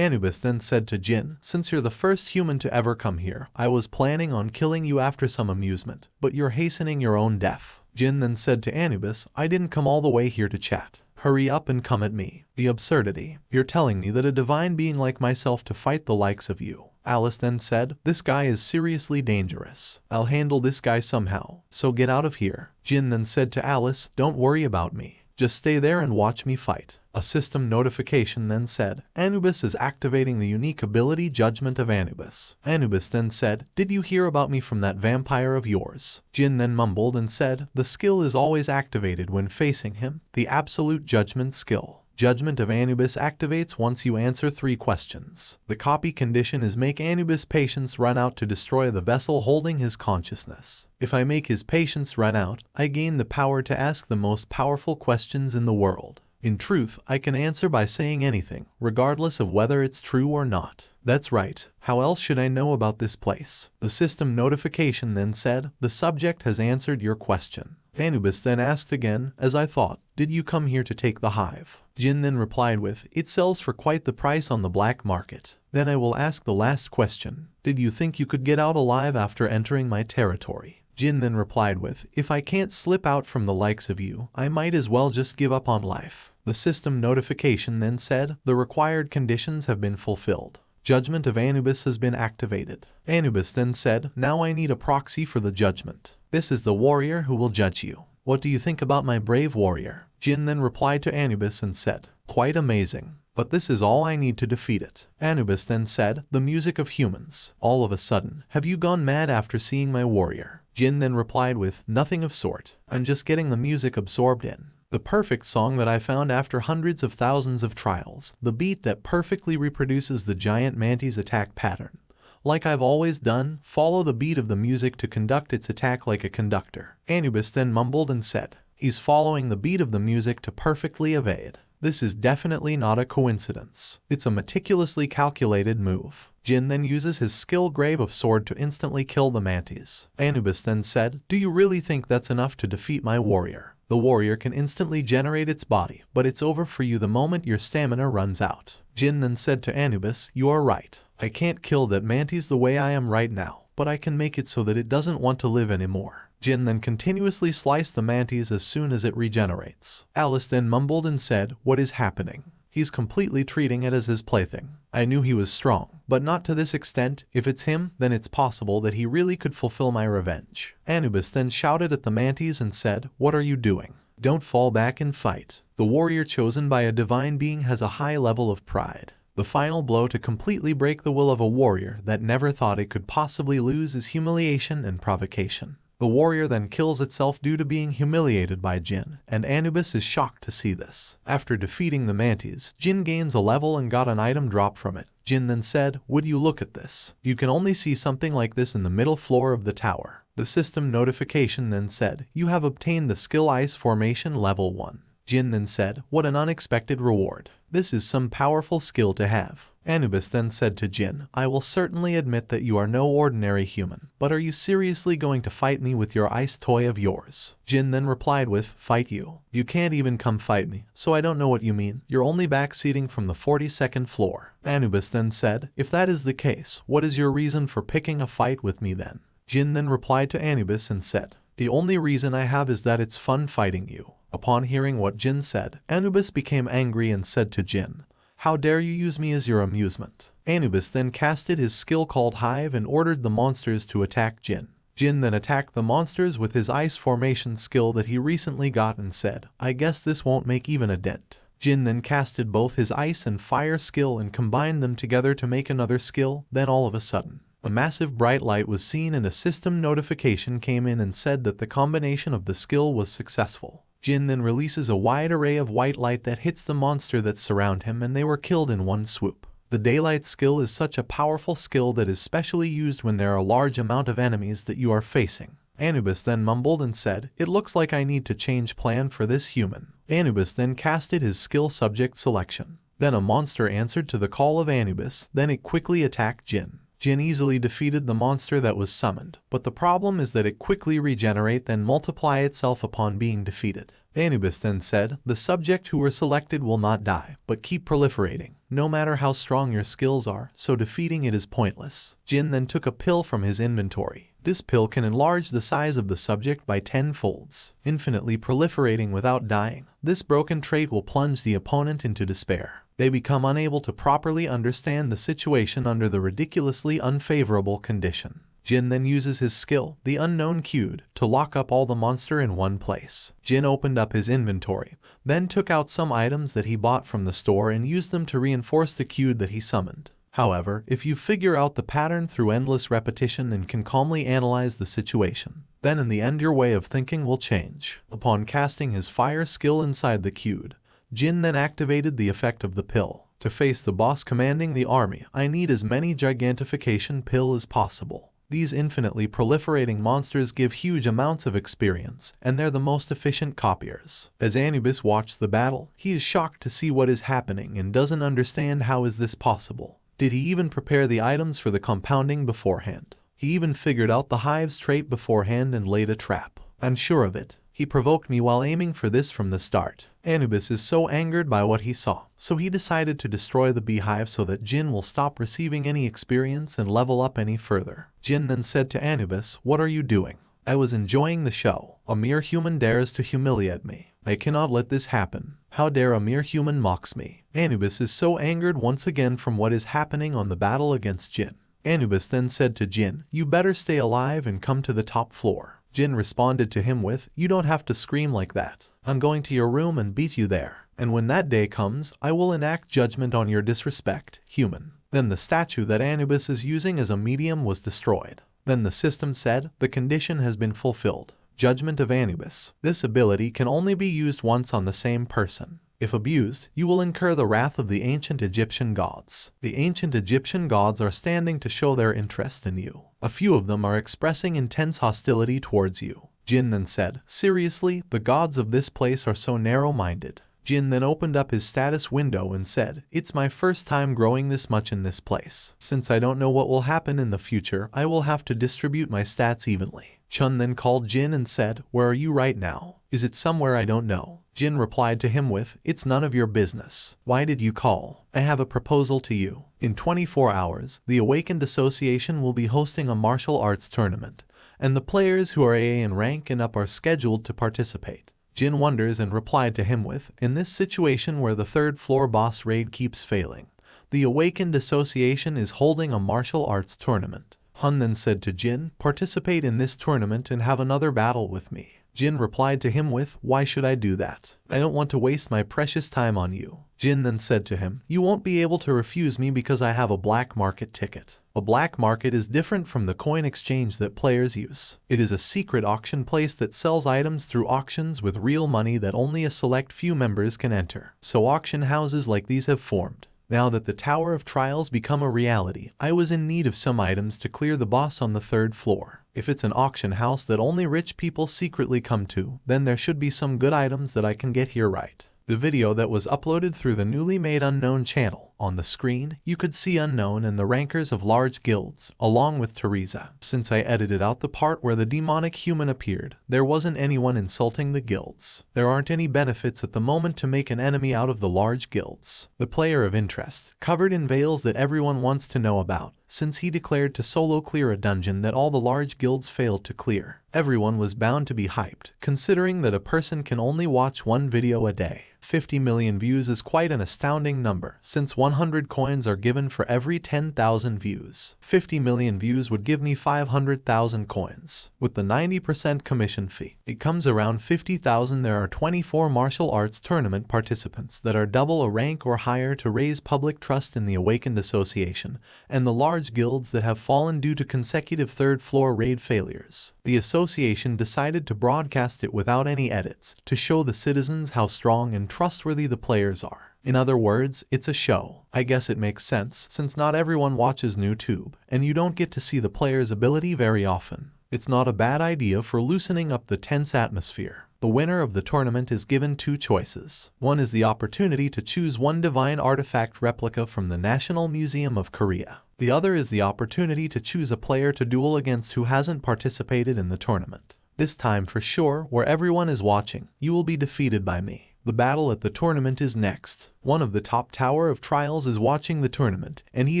Anubis then said to Jin, since you're the first human to ever come here, I was planning on killing you after some amusement, but you're hastening your own death. Jin then said to Anubis, I didn't come all the way here to chat. Hurry up and come at me. The absurdity. You're telling me that a divine being like myself to fight the likes of you. Alice then said, this guy is seriously dangerous. I'll handle this guy somehow, so get out of here. Jin then said to Alice, don't worry about me. Just stay there and watch me fight. A system notification then said, Anubis is activating the unique ability Judgment of Anubis. Anubis then said, did you hear about me from that vampire of yours? Jin then mumbled and said, the skill is always activated when facing him, the absolute judgment skill. Judgment of Anubis activates once you answer 3 questions. The copy condition is make Anubis' patience run out to destroy the vessel holding his consciousness. If I make his patience run out, I gain the power to ask the most powerful questions in the world. In truth, I can answer by saying anything, regardless of whether it's true or not. That's right. How else should I know about this place? The system notification then said, the subject has answered your question. Anubis then asked again, as I thought, did you come here to take the hive? Jin then replied with, it sells for quite the price on the black market. Then I will ask the last question. Did you think you could get out alive after entering my territory? Jin then replied with, if I can't slip out from the likes of you, I might as well just give up on life. The system notification then said, the required conditions have been fulfilled. Judgment of Anubis has been activated. Anubis then said, now I need a proxy for the judgment. This is the warrior who will judge you. What do you think about my brave warrior? Jin then replied to Anubis and said, quite amazing. But this is all I need to defeat it. Anubis then said, the music of humans. All of a sudden, have you gone mad after seeing my warrior? Jin then replied with, nothing of sort. I'm just getting the music absorbed in. The perfect song that I found after hundreds of thousands of trials. The beat that perfectly reproduces the giant Mantis attack pattern. Like I've always done, follow the beat of the music to conduct its attack like a conductor. Anubis then mumbled and said, he's following the beat of the music to perfectly evade. This is definitely not a coincidence. It's a meticulously calculated move. Jin then uses his skill Grave of Sword to instantly kill the Mantis. Anubis then said, do you really think that's enough to defeat my warrior? The warrior can instantly generate its body, but it's over for you the moment your stamina runs out. Jin then said to Anubis, you are right. I can't kill that Mantis the way I am right now, but I can make it so that it doesn't want to live anymore. Jin then continuously sliced the Mantis as soon as it regenerates. Alice then mumbled and said, what is happening? He's completely treating it as his plaything. I knew he was strong, but not to this extent. If it's him, then it's possible that he really could fulfill my revenge. Anubis then shouted at the Mantis and said, what are you doing? Don't fall back and fight. The warrior chosen by a divine being has a high level of pride. The final blow to completely break the will of a warrior that never thought it could possibly lose is humiliation and provocation. The warrior then kills itself due to being humiliated by Jin, and Anubis is shocked to see this. After defeating the Mantis, Jin gains a level and got an item drop from it. Jin then said, would you look at this? You can only see something like this in the middle floor of the tower. The system notification then said, you have obtained the skill Ice Formation level 1. Jin then said, what an unexpected reward. This is some powerful skill to have. Anubis then said to Jin, I will certainly admit that you are no ordinary human, but are you seriously going to fight me with your ice toy of yours? Jin then replied with, fight you? You can't even come fight me, so I don't know what you mean. You're only backseating from the 42nd floor. Anubis then said, if that is the case, what is your reason for picking a fight with me then? Jin then replied to Anubis and said, the only reason I have is that it's fun fighting you. Upon hearing what Jin said, Anubis became angry and said to Jin, how dare you use me as your amusement? Anubis then casted his skill called Hive and ordered the monsters to attack Jin. Jin then attacked the monsters with his ice formation skill that he recently got and said, I guess this won't make even a dent. Jin then casted both his ice and fire skill and combined them together to make another skill. Then all of a sudden, a massive bright light was seen and a system notification came in and said that the combination of the skill was successful. Jin then releases a wide array of white light that hits the monster that surround him and they were killed in one swoop. The daylight skill is such a powerful skill that is specially used when there are a large amount of enemies that you are facing. Anubis then mumbled and said, it looks like I need to change plan for this human. Anubis then casted his skill subject selection. Then a monster answered to the call of Anubis, then it quickly attacked Jin. Jin easily defeated the monster that was summoned, but the problem is that it quickly regenerate then multiply itself upon being defeated. Anubis then said, the subject who were selected will not die, but keep proliferating, no matter how strong your skills are, so defeating it is pointless. Jin then took a pill from his inventory. This pill can enlarge the size of the subject by 10 folds, infinitely proliferating without dying. This broken trait will plunge the opponent into despair. They become unable to properly understand the situation under the ridiculously unfavorable condition. Jin then uses his skill, the unknown cued, to lock up all the monster in one place. Jin opened up his inventory, then took out some items that he bought from the store and used them to reinforce the cued that he summoned. However, if you figure out the pattern through endless repetition and can calmly analyze the situation, then in the end your way of thinking will change. Upon casting his fire skill inside the cued, Jin then activated the effect of the pill. To face the boss commanding the army, I need as many gigantification pill as possible. These infinitely proliferating monsters give huge amounts of experience, and they're the most efficient copiers. As Anubis watched the battle, he is shocked to see what is happening and doesn't understand how is this possible. Did he even prepare the items for the compounding beforehand? He even figured out the Hive's trait beforehand and laid a trap. I'm sure of it. He provoked me while aiming for this from the start. Anubis is so angered by what he saw, so he decided to destroy the beehive so that Jin will stop receiving any experience and level up any further. Jin then said to Anubis, what are you doing? I was enjoying the show. A mere human dares to humiliate me. I cannot let this happen. How dare a mere human mocks me? Anubis is so angered once again from what is happening on the battle against Jin. Anubis then said to Jin, you better stay alive and come to the top floor. Jin responded to him with, you don't have to scream like that. I'm going to your room and beat you there. And when that day comes, I will enact judgment on your disrespect, human. Then the statue that Anubis is using as a medium was destroyed. Then the system said, the condition has been fulfilled. Judgment of Anubis. This ability can only be used once on the same person. If abused, you will incur the wrath of the ancient Egyptian gods. The ancient Egyptian gods are standing to show their interest in you. A few of them are expressing intense hostility towards you. Jin then said, seriously, the gods of this place are so narrow-minded. Jin then opened up his status window and said, it's my first time growing this much in this place. Since I don't know what will happen in the future, I will have to distribute my stats evenly. Chun then called Jin and said, where are you right now? Is it somewhere I don't know? Jin replied to him with, it's none of your business. Why did you call? I have a proposal to you. In 24 hours, the Awakened Association will be hosting a martial arts tournament, and the players who are AA in rank and up are scheduled to participate. Jin wonders and replied to him with, in this situation where the third floor boss raid keeps failing, the Awakened Association is holding a martial arts tournament. Hun then said to Jin, participate in this tournament and have another battle with me. Jin replied to him with, why should I do that? I don't want to waste my precious time on you. Jin then said to him, you won't be able to refuse me because I have a black market ticket. A black market is different from the coin exchange that players use. It is a secret auction place that sells items through auctions with real money that only a select few members can enter. So auction houses like these have formed. Now that the Tower of Trials become a reality, I was in need of some items to clear the boss on the third floor. If it's an auction house that only rich people secretly come to, then there should be some good items that I can get here right. The video that was uploaded through the newly made Unknown channel. On the screen, you could see Unknown and the rankers of large guilds, along with Teresa. Since I edited out the part where the demonic human appeared, there wasn't anyone insulting the guilds. There aren't any benefits at the moment to make an enemy out of the large guilds. The player of interest, covered in veils that everyone wants to know about, since he declared to solo clear a dungeon that all the large guilds failed to clear. Everyone was bound to be hyped, considering that a person can only watch one video a day. 50 million views is quite an astounding number, since 100 coins are given for every 10,000 views. 50 million views would give me 500,000 coins. With the 90% commission fee, it comes around 50,000. There are 24 martial arts tournament participants that are double a rank or higher to raise public trust in the Awakened Association, and the large guilds that have fallen due to consecutive third floor raid failures. The association decided to broadcast it without any edits, to show the citizens how strong and trustworthy the players are. In other words, it's a show. I guess it makes sense, since not everyone watches NewTube, and you don't get to see the player's ability very often. It's not a bad idea for loosening up the tense atmosphere. The winner of the tournament is given two choices. One is the opportunity to choose one divine artifact replica from the National Museum of Korea. The other is the opportunity to choose a player to duel against who hasn't participated in the tournament. This time for sure, where everyone is watching, you will be defeated by me. The battle at the tournament is next. One of the top Tower of Trials is watching the tournament, and he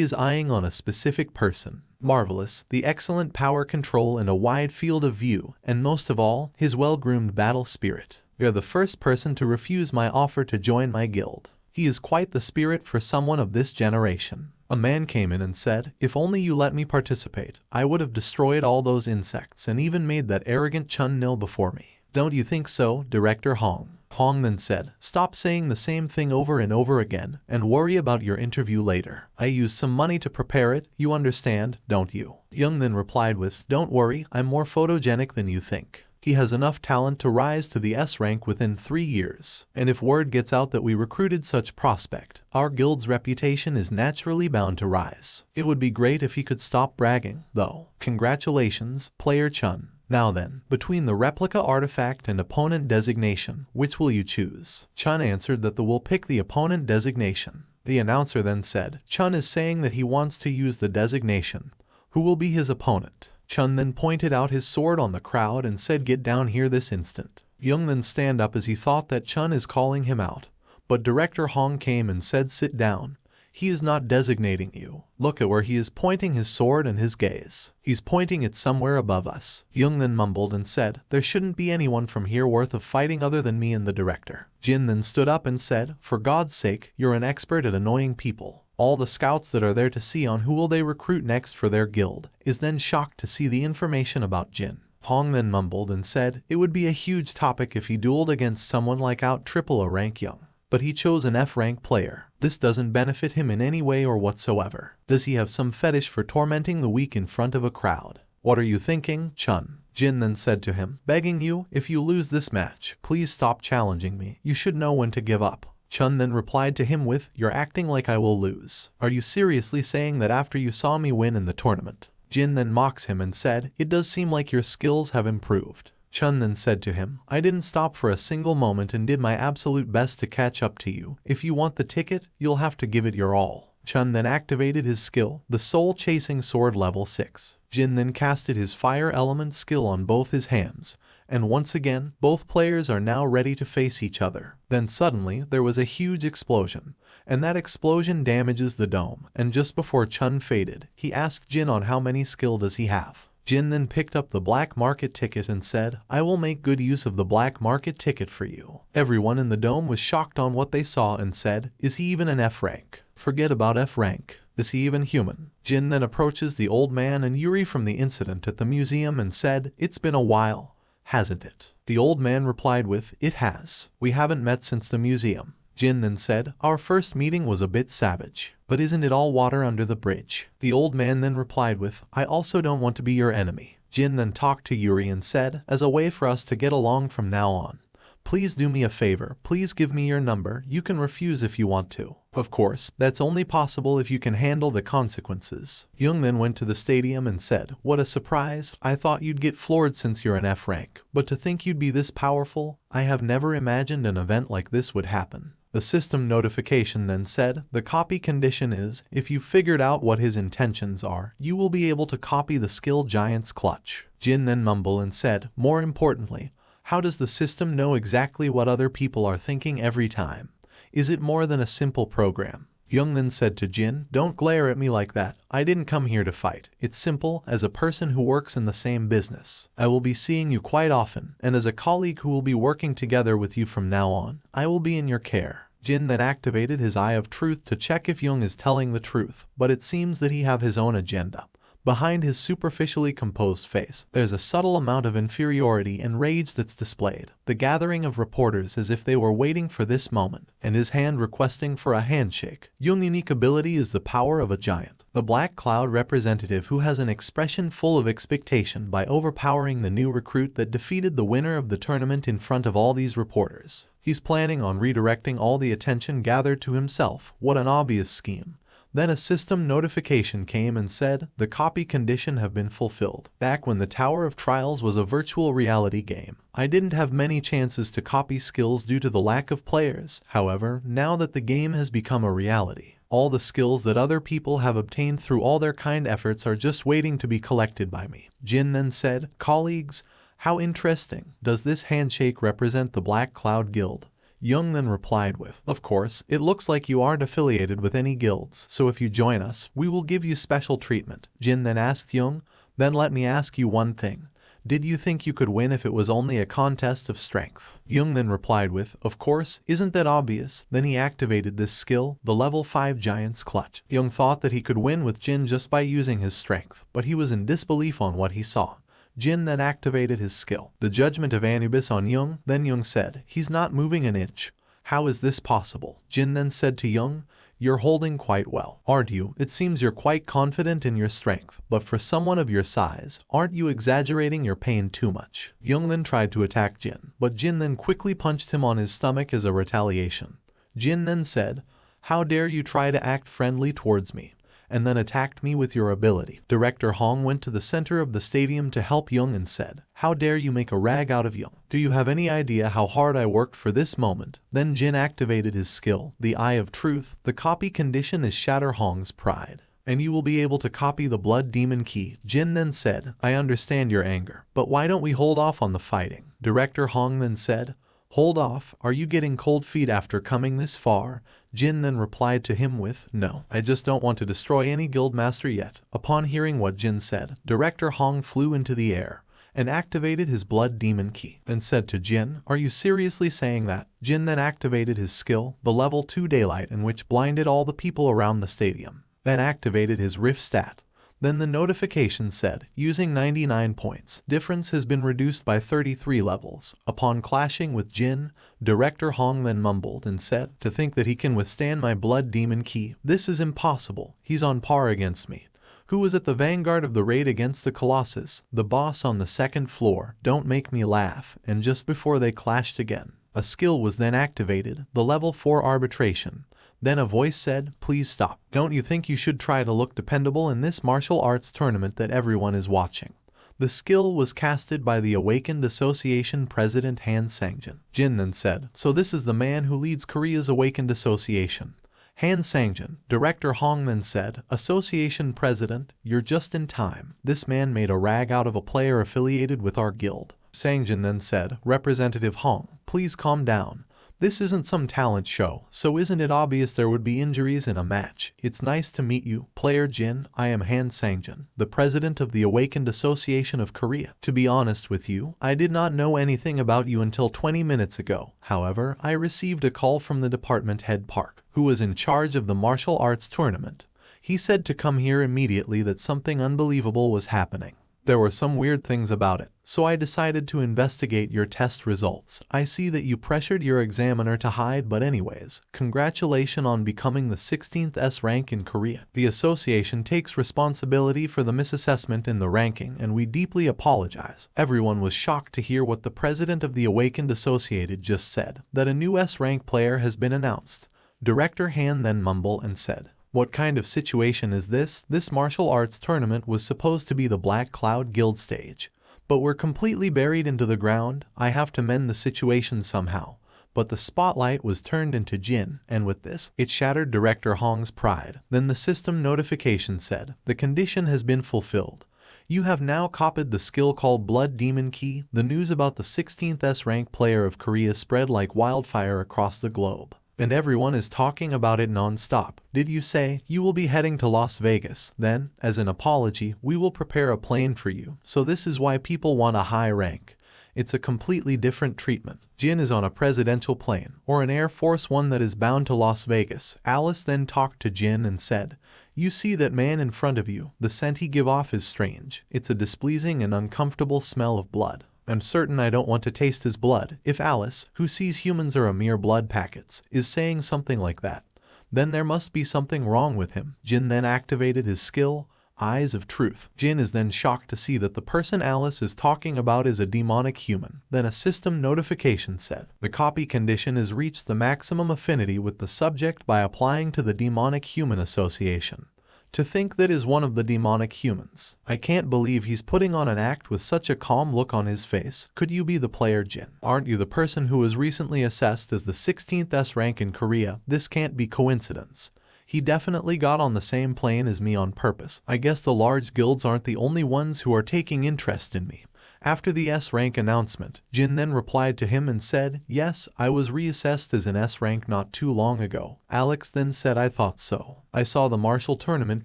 is eyeing on a specific person. Marvelous, the excellent power control and a wide field of view, and most of all, his well-groomed battle spirit. You're the first person to refuse my offer to join my guild. He is quite the spirit for someone of this generation. A man came in and said, if only you let me participate, I would have destroyed all those insects and even made that arrogant Chun kneel before me. Don't you think so, Director Hong? Hong then said, stop saying the same thing over and over again, and worry about your interview later. I used some money to prepare it, you understand, don't you? Young then replied with, don't worry, I'm more photogenic than you think. He has enough talent to rise to the S rank within 3 years. And if word gets out that we recruited such prospect, our guild's reputation is naturally bound to rise. It would be great if he could stop bragging, though. Congratulations, player Chun. Now then, between the replica artifact and opponent designation, which will you choose? Chun answered that we'll pick the opponent designation. The announcer then said, Chun is saying that he wants to use the designation. Who will be his opponent? Chun then pointed out his sword on the crowd and said, get down here this instant. Young then stand up as he thought that Chun is calling him out. But Director Hong came and said, sit down. He is not designating you. Look at where he is pointing his sword and his gaze. He's pointing it somewhere above us. Young then mumbled and said, there shouldn't be anyone from here worth of fighting other than me and the director. Jin then stood up and said, for God's sake, you're an expert at annoying people. All the scouts that are there to see on who will they recruit next for their guild is then shocked to see the information about Jin. Hong then mumbled and said, it would be a huge topic if he dueled against someone like out triple a rank Young. But he chose an F rank player. This doesn't benefit him in any way or whatsoever. Does he have some fetish for tormenting the weak in front of a crowd? What are you thinking, Chun? Jin then said to him, begging you, if you lose this match, please stop challenging me. You should know when to give up. Chun then replied to him with, you're acting like I will lose. Are you seriously saying that after you saw me win in the tournament? Jin then mocks him and said, it does seem like your skills have improved. Chun then said to him, I didn't stop for a single moment and did my absolute best to catch up to you. If you want the ticket, you'll have to give it your all. Chun then activated his skill, the Soul Chasing Sword level 6. Jin then casted his Fire Element skill on both his hands, and once again, both players are now ready to face each other. Then suddenly, there was a huge explosion, and that explosion damages the dome, and just before Chun faded, he asked Jin on how many skill does he have. Jin then picked up the black market ticket and said, I will make good use of the black market ticket for you. Everyone in the dome was shocked on what they saw and said, is he even an F rank? Forget about F rank. Is he even human? Jin then approaches the old man and Yuri from the incident at the museum and said, it's been a while, hasn't it? The old man replied with, it has. We haven't met since the museum. Jin then said, our first meeting was a bit savage. But isn't it all water under the bridge? The old man then replied with, I also don't want to be your enemy. Jin then talked to Yuri and said, as a way for us to get along from now on, please do me a favor, please give me your number, you can refuse if you want to. Of course, that's only possible if you can handle the consequences. Young then went to the stadium and said, what a surprise, I thought you'd get floored since you're an F rank, but to think you'd be this powerful, I have never imagined an event like this would happen. The system notification then said, the copy condition is, if you figured out what his intentions are, you will be able to copy the skill Giant's Clutch. Jin then mumbled and said, more importantly, how does the system know exactly what other people are thinking every time? Is it more than a simple program? Young then said to Jin, don't glare at me like that, I didn't come here to fight. It's simple, as a person who works in the same business. I will be seeing you quite often, and as a colleague who will be working together with you from now on, I will be in your care. Jin then activated his Eye of Truth to check if Young is telling the truth, but it seems that he have his own agenda. Behind his superficially composed face, there's a subtle amount of inferiority and rage that's displayed. The gathering of reporters as if they were waiting for this moment, and his hand requesting for a handshake. Young's unique ability is the power of a giant. The Black Cloud representative who has an expression full of expectation by overpowering the new recruit that defeated the winner of the tournament in front of all these reporters. He's planning on redirecting all the attention gathered to himself. What an obvious scheme. Then a system notification came and said, the copy condition have been fulfilled. Back when the Tower of Trials was a virtual reality game, I didn't have many chances to copy skills due to the lack of players. However, now that the game has become a reality, all the skills that other people have obtained through all their kind efforts are just waiting to be collected by me. Jin then said, colleagues, How interesting. Does this handshake represent the Black Cloud Guild? Young then replied with, of course, it looks like you aren't affiliated with any guilds, so if you join us, we will give you special treatment. Jin then asked Young, then let me ask you one thing. Did you think you could win if it was only a contest of strength? Young then replied with, of course, isn't that obvious? Then he activated this skill, the level 5 Giant's Clutch. Young thought that he could win with Jin just by using his strength, but he was in disbelief on what he saw. Jin then activated his skill, the Judgment of Anubis on Young. Then Young said, he's not moving an inch. How is this possible? Jin then said to Young, you're holding quite well, aren't you? It seems you're quite confident in your strength, but for someone of your size, aren't you exaggerating your pain too much? Young then tried to attack Jin, but Jin then quickly punched him on his stomach as a retaliation. Jin then said, how dare you try to act friendly towards me, and then attacked me with your ability. Director Hong went to the center of the stadium to help Young and said, how dare you make a rag out of Young? Do you have any idea how hard I worked for this moment? Then Jin activated his skill, the Eye of Truth. The copy condition is shatter Hong's pride, and you will be able to copy the Blood Demon Key. Jin then said, I understand your anger, but why don't we hold off on the fighting? Director Hong then said, hold off, are you getting cold feet after coming this far? Jin then replied to him with, no, I just don't want to destroy any guildmaster yet. Upon hearing what Jin said, Director Hong flew into the air and activated his Blood Demon Key, and said to Jin, are you seriously saying that? Jin then activated his skill, the level 2 Daylight, in which blinded all the people around the stadium, then activated his Rift stat. Then the notification said, using 99 points, difference has been reduced by 33 levels. Upon clashing with Jin, Director Hong then mumbled and said, to think that he can withstand my Blood Demon Key, this is impossible, he's on par against me. Who was at the vanguard of the raid against the Colossus? The boss on the second floor, don't make me laugh. And just before they clashed again, a skill was then activated, the level 4 Arbitration. Then a voice said, please stop. Don't you think you should try to look dependable in this martial arts tournament that everyone is watching? The skill was casted by the Awakened Association President Han Sangjin. Jin then said, so this is the man who leads Korea's Awakened Association. Han Sangjin. Director Hong then said, Association President, you're just in time. This man made a rag out of a player affiliated with our guild. Sangjin then said, Representative Hong, please calm down. This isn't some talent show, so isn't it obvious there would be injuries in a match? It's nice to meet you, Player Jin. I am Han Sangjin, the president of the Awakened Association of Korea. To be honest with you, I did not know anything about you until 20 minutes ago. However, I received a call from the department head Park, who was in charge of the martial arts tournament. He said to come here immediately that something unbelievable was happening. There were some weird things about it, so I decided to investigate your test results. I see that you pressured your examiner to hide, but anyways, congratulations on becoming the 16th S rank in Korea. The association takes responsibility for the misassessment in the ranking, and we deeply apologize. Everyone was shocked to hear what the president of the Awakened Associated just said, that a new S rank player has been announced. Director Han then mumbled and said, what kind of situation is this? This martial arts tournament was supposed to be the Black Cloud Guild stage, but we're completely buried into the ground. I have to mend the situation somehow. But the spotlight was turned into Jin, and with this, it shattered Director Hong's pride. Then the system notification said, the condition has been fulfilled. You have now copied the skill called Blood Demon Key. The news about the 16th S rank player of Korea spread like wildfire across the globe, and everyone is talking about it non-stop. Did you say you will be heading to Las Vegas? Then, as an apology, we will prepare a plane for you. So this is why people want a high rank. It's a completely different treatment. Jin is on a presidential plane, or an Air Force One that is bound to Las Vegas. Alice then talked to Jin and said, you see that man in front of you? The scent he give off is strange. It's a displeasing and uncomfortable smell of blood. I'm certain I don't want to taste his blood. If Alice, who sees humans are a mere blood packets, is saying something like that, then there must be something wrong with him. Jin then activated his skill, Eyes of Truth. Jin is then shocked to see that the person Alice is talking about is a demonic human. Then a system notification said, the copy condition has reached the maximum affinity with the subject by applying to the demonic human association. To think that is one of the demonic humans. I can't believe he's putting on an act with such a calm look on his face. Could you be the player Jin? Aren't you the person who was recently assessed as the 16th S rank in Korea? This can't be coincidence. He definitely got on the same plane as me on purpose. I guess the large guilds aren't the only ones who are taking interest in me. After the S-rank announcement, Jin then replied to him and said, "Yes, I was reassessed as an S-rank not too long ago." Alex then said, "I thought so. I saw the martial tournament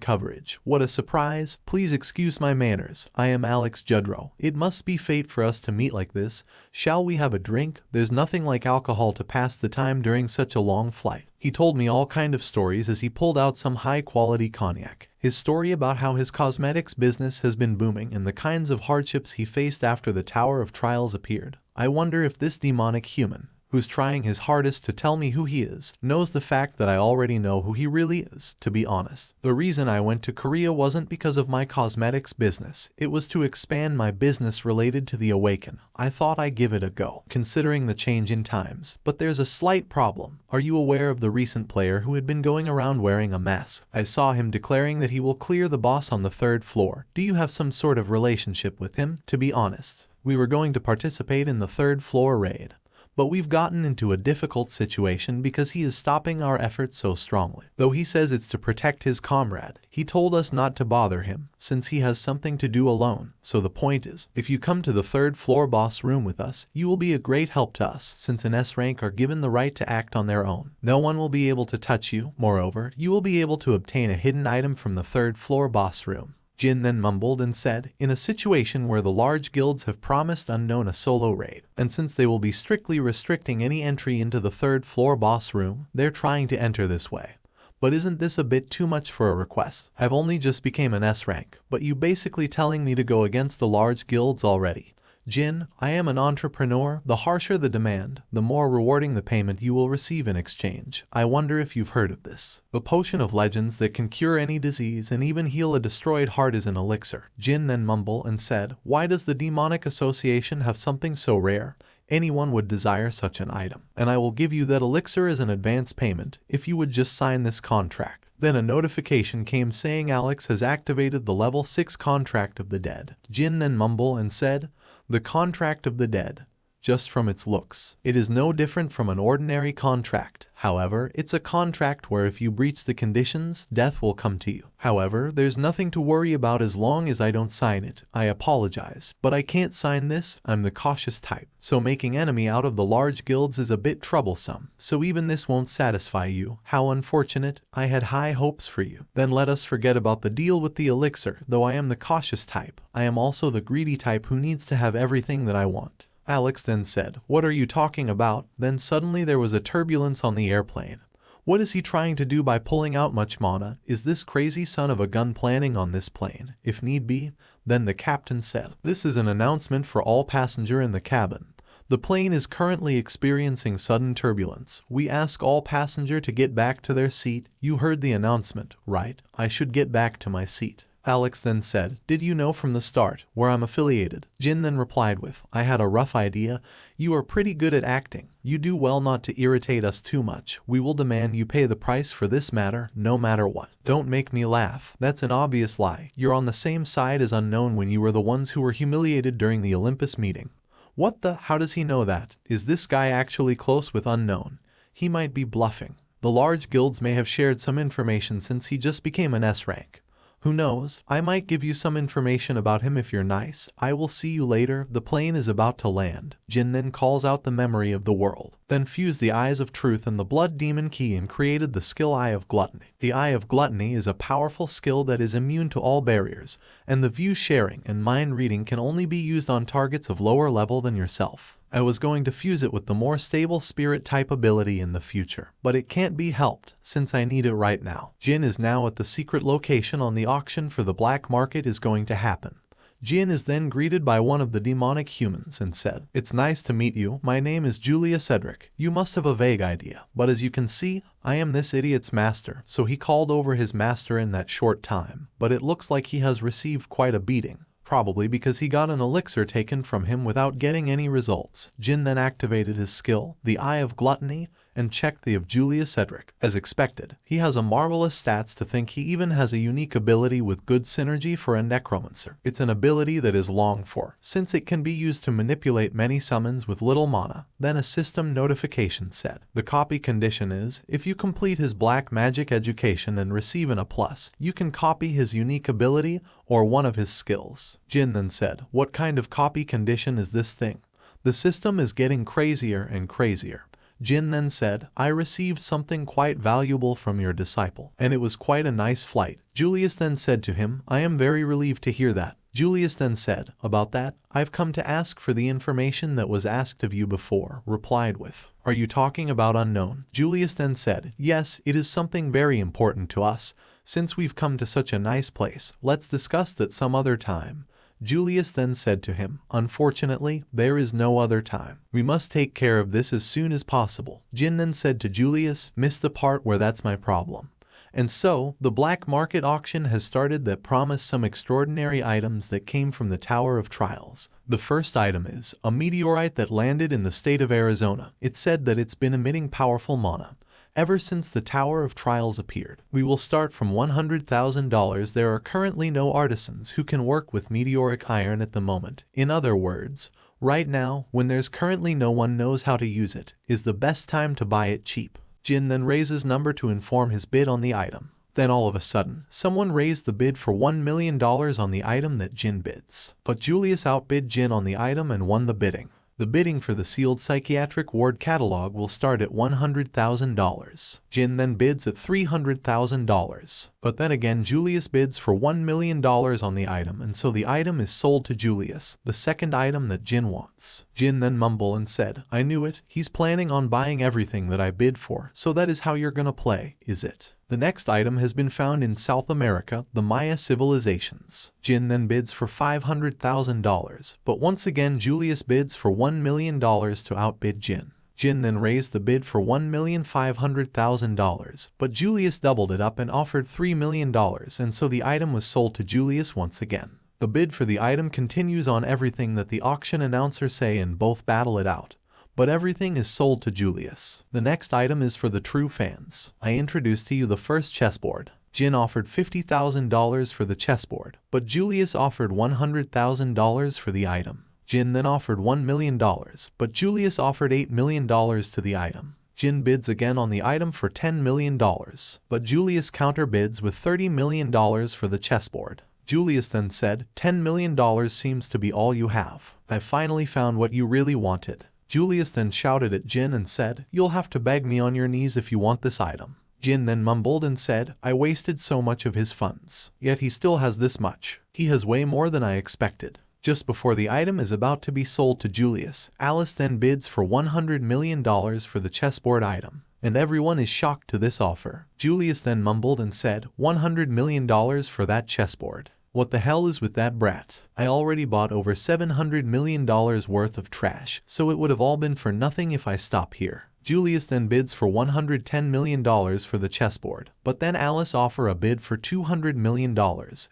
coverage. What a surprise. Please excuse my manners. I am Alex Judrow. It must be fate for us to meet like this. Shall we have a drink? There's nothing like alcohol to pass the time during such a long flight." He told me all kind of stories as he pulled out some high-quality cognac. His story about how his cosmetics business has been booming and the kinds of hardships he faced after the Tower of Trials appeared. I wonder if this demonic human, who's trying his hardest to tell me who he is, knows the fact that I already know who he really is. To be honest, the reason I went to Korea wasn't because of my cosmetics business. It was to expand my business related to the Awaken. I thought I'd give it a go, considering the change in times. But there's a slight problem. Are you aware of the recent player who had been going around wearing a mask? I saw him declaring that he will clear the boss on the 3rd floor. Do you have some sort of relationship with him? To be honest, we were going to participate in the 3rd floor raid, but we've gotten into a difficult situation because he is stopping our efforts so strongly. Though he says it's to protect his comrade, he told us not to bother him, since he has something to do alone. So the point is, if you come to the 3rd floor boss room with us, you will be a great help to us, since an S-rank are given the right to act on their own. No one will be able to touch you. Moreover, you will be able to obtain a hidden item from the 3rd floor boss room. Jin then mumbled and said, "In a situation where the large guilds have promised Unknown a solo raid, and since they will be strictly restricting any entry into the 3rd floor boss room, they're trying to enter this way. But isn't this a bit too much for a request? I've only just became an S-rank, but you basically telling me to go against the large guilds already. Jin, I am an entrepreneur. The harsher the demand, the more rewarding the payment you will receive in exchange. I wonder if you've heard of this. The potion of legends that can cure any disease and even heal a destroyed heart is an elixir." Jin then mumbled and said, "Why does the demonic association have something so rare? Anyone would desire such an item, and I will give you that elixir as an advance payment if you would just sign this contract." Then a notification came saying Alex has activated the level 6 contract of the dead. Jin then mumbled and said, "The contract of the dead. Just from its looks, it is no different from an ordinary contract. However, it's a contract where if you breach the conditions, death will come to you. However, there's nothing to worry about as long as I don't sign it. I apologize, but I can't sign this. I'm the cautious type. So making enemy out of the large guilds is a bit troublesome. So even this won't satisfy you. How unfortunate. I had high hopes for you. Then let us forget about the deal with the elixir. Though I am the cautious type, I am also the greedy type who needs to have everything that I want." Alex then said, "What are you talking about?" Then suddenly there was a turbulence on the airplane. What is he trying to do by pulling out much mana? Is this crazy son of a gun planning on this plane? If need be, then the captain said, "This is an announcement for all passenger in the cabin. The plane is currently experiencing sudden turbulence. We ask all passenger to get back to their seat." You heard the announcement, right? I should get back to my seat. Alex then said, "Did you know from the start where I'm affiliated?" Jin then replied with, "I had a rough idea. You are pretty good at acting. You do well not to irritate us too much. We will demand you pay the price for this matter, no matter what." Don't make me laugh. That's an obvious lie. You're on the same side as Unknown when you were the ones who were humiliated during the Olympus meeting. What the? How does he know that? Is this guy actually close with Unknown? He might be bluffing. The large guilds may have shared some information since he just became an S-rank. Who knows? I might give you some information about him if you're nice. I will see you later. The plane is about to land. Jin then calls out the memory of the world, then fused the Eyes of Truth and the Blood Demon Key and created the skill Eye of Gluttony. The Eye of Gluttony is a powerful skill that is immune to all barriers, and the view sharing and mind reading can only be used on targets of lower level than yourself. I was going to fuse it with the more stable spirit type ability in the future, but it can't be helped since I need it right now. Jin is now at the secret location on the auction for the black market is going to happen. Jin is then greeted by one of the demonic humans and said, "It's nice to meet you. My name is Julia Cedric. You must have a vague idea, but as you can see, I am this idiot's master." So he called over his master in that short time, but it looks like he has received quite a beating. Probably because he got an elixir taken from him without getting any results. Jin then activated his skill, the Eye of Gluttony, and checked the of Julius Cedric. As expected, he has a marvelous stats to think he even has a unique ability with good synergy for a Necromancer. It's an ability that is longed for, since it can be used to manipulate many summons with little mana. Then a system notification said, the copy condition is, if you complete his black magic education and receive an A+, you can copy his unique ability or one of his skills. Jin then said, what kind of copy condition is this thing? The system is getting crazier and crazier. Jin then said, I received something quite valuable from your disciple, and it was quite a nice flight. Julius then said to him, I am very relieved to hear that. Julius then said, about that, I've come to ask for the information that was asked of you before, replied with, are you talking about unknown? Julius then said, yes, it is something very important to us, since we've come to such a nice place. Let's discuss that some other time. Julius then said to him, unfortunately, there is no other time. We must take care of this as soon as possible. Jin then said to Julius, miss the part where that's my problem. And so, the black market auction has started that promise some extraordinary items that came from the Tower of Trials. The first item is a meteorite that landed in the state of Arizona. It said that it's been emitting powerful mana ever since the Tower of Trials appeared. We will start from $100,000. There are currently no artisans who can work with meteoric iron at the moment. In other words, right now, when there's currently no one knows how to use it, is the best time to buy it cheap. Jin then raises number to inform his bid on the item. Then all of a sudden, someone raised the bid for $1 million on the item that Jin bids. But Julius outbid Jin on the item and won the bidding. The bidding for the sealed psychiatric ward catalog will start at $100,000. Jin then bids at $300,000. But then again Julius bids for $1 million on the item, and so the item is sold to Julius, the second item that Jin wants. Jin then mumbled and said, I knew it, he's planning on buying everything that I bid for, so that is how you're gonna play, is it? The next item has been found in South America, the Maya civilizations. Jin then bids for $500,000, but once again Julius bids for $1 million to outbid Jin. Jin then raised the bid for $1,500,000, but Julius doubled it up and offered $3 million, and so the item was sold to Julius once again. The bid for the item continues on everything that the auction announcer say and both battle it out. But everything is sold to Julius. The next item is for the true fans. I introduce to you the first chessboard. Jin offered $50,000 for the chessboard, but Julius offered $100,000 for the item. Jin then offered $1 million, but Julius offered $8 million to the item. Jin bids again on the item for $10 million, but Julius counterbids with $30 million for the chessboard. Julius then said, $10 million seems to be all you have. I finally found what you really wanted. Julius then shouted at Jin and said, you'll have to beg me on your knees if you want this item. Jin then mumbled and said, I wasted so much of his funds. Yet he still has this much. He has way more than I expected. Just before the item is about to be sold to Julius, Alice then bids for $100 million for the chessboard item. And everyone is shocked to this offer. Julius then mumbled and said, $100 million for that chessboard. What the hell is with that brat? I already bought over $700 million worth of trash, so it would have all been for nothing if I stop here. Julius then bids for $110 million for the chessboard, but then Alice offer a bid for $200 million,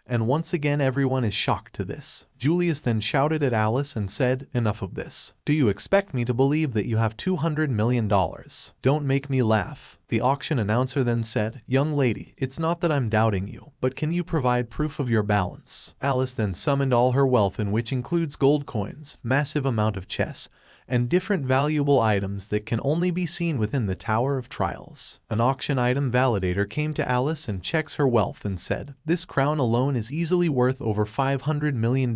and once again everyone is shocked to this. Julius then shouted at Alice and said, enough of this. Do you expect me to believe that you have $200 million? Don't make me laugh. The auction announcer then said, young lady, it's not that I'm doubting you, but can you provide proof of your balance? Alice then summoned all her wealth, in which includes gold coins, massive amount of chess, and different valuable items that can only be seen within the Tower of Trials. An auction item validator came to Alice and checks her wealth and said, this crown alone is easily worth over $500 million.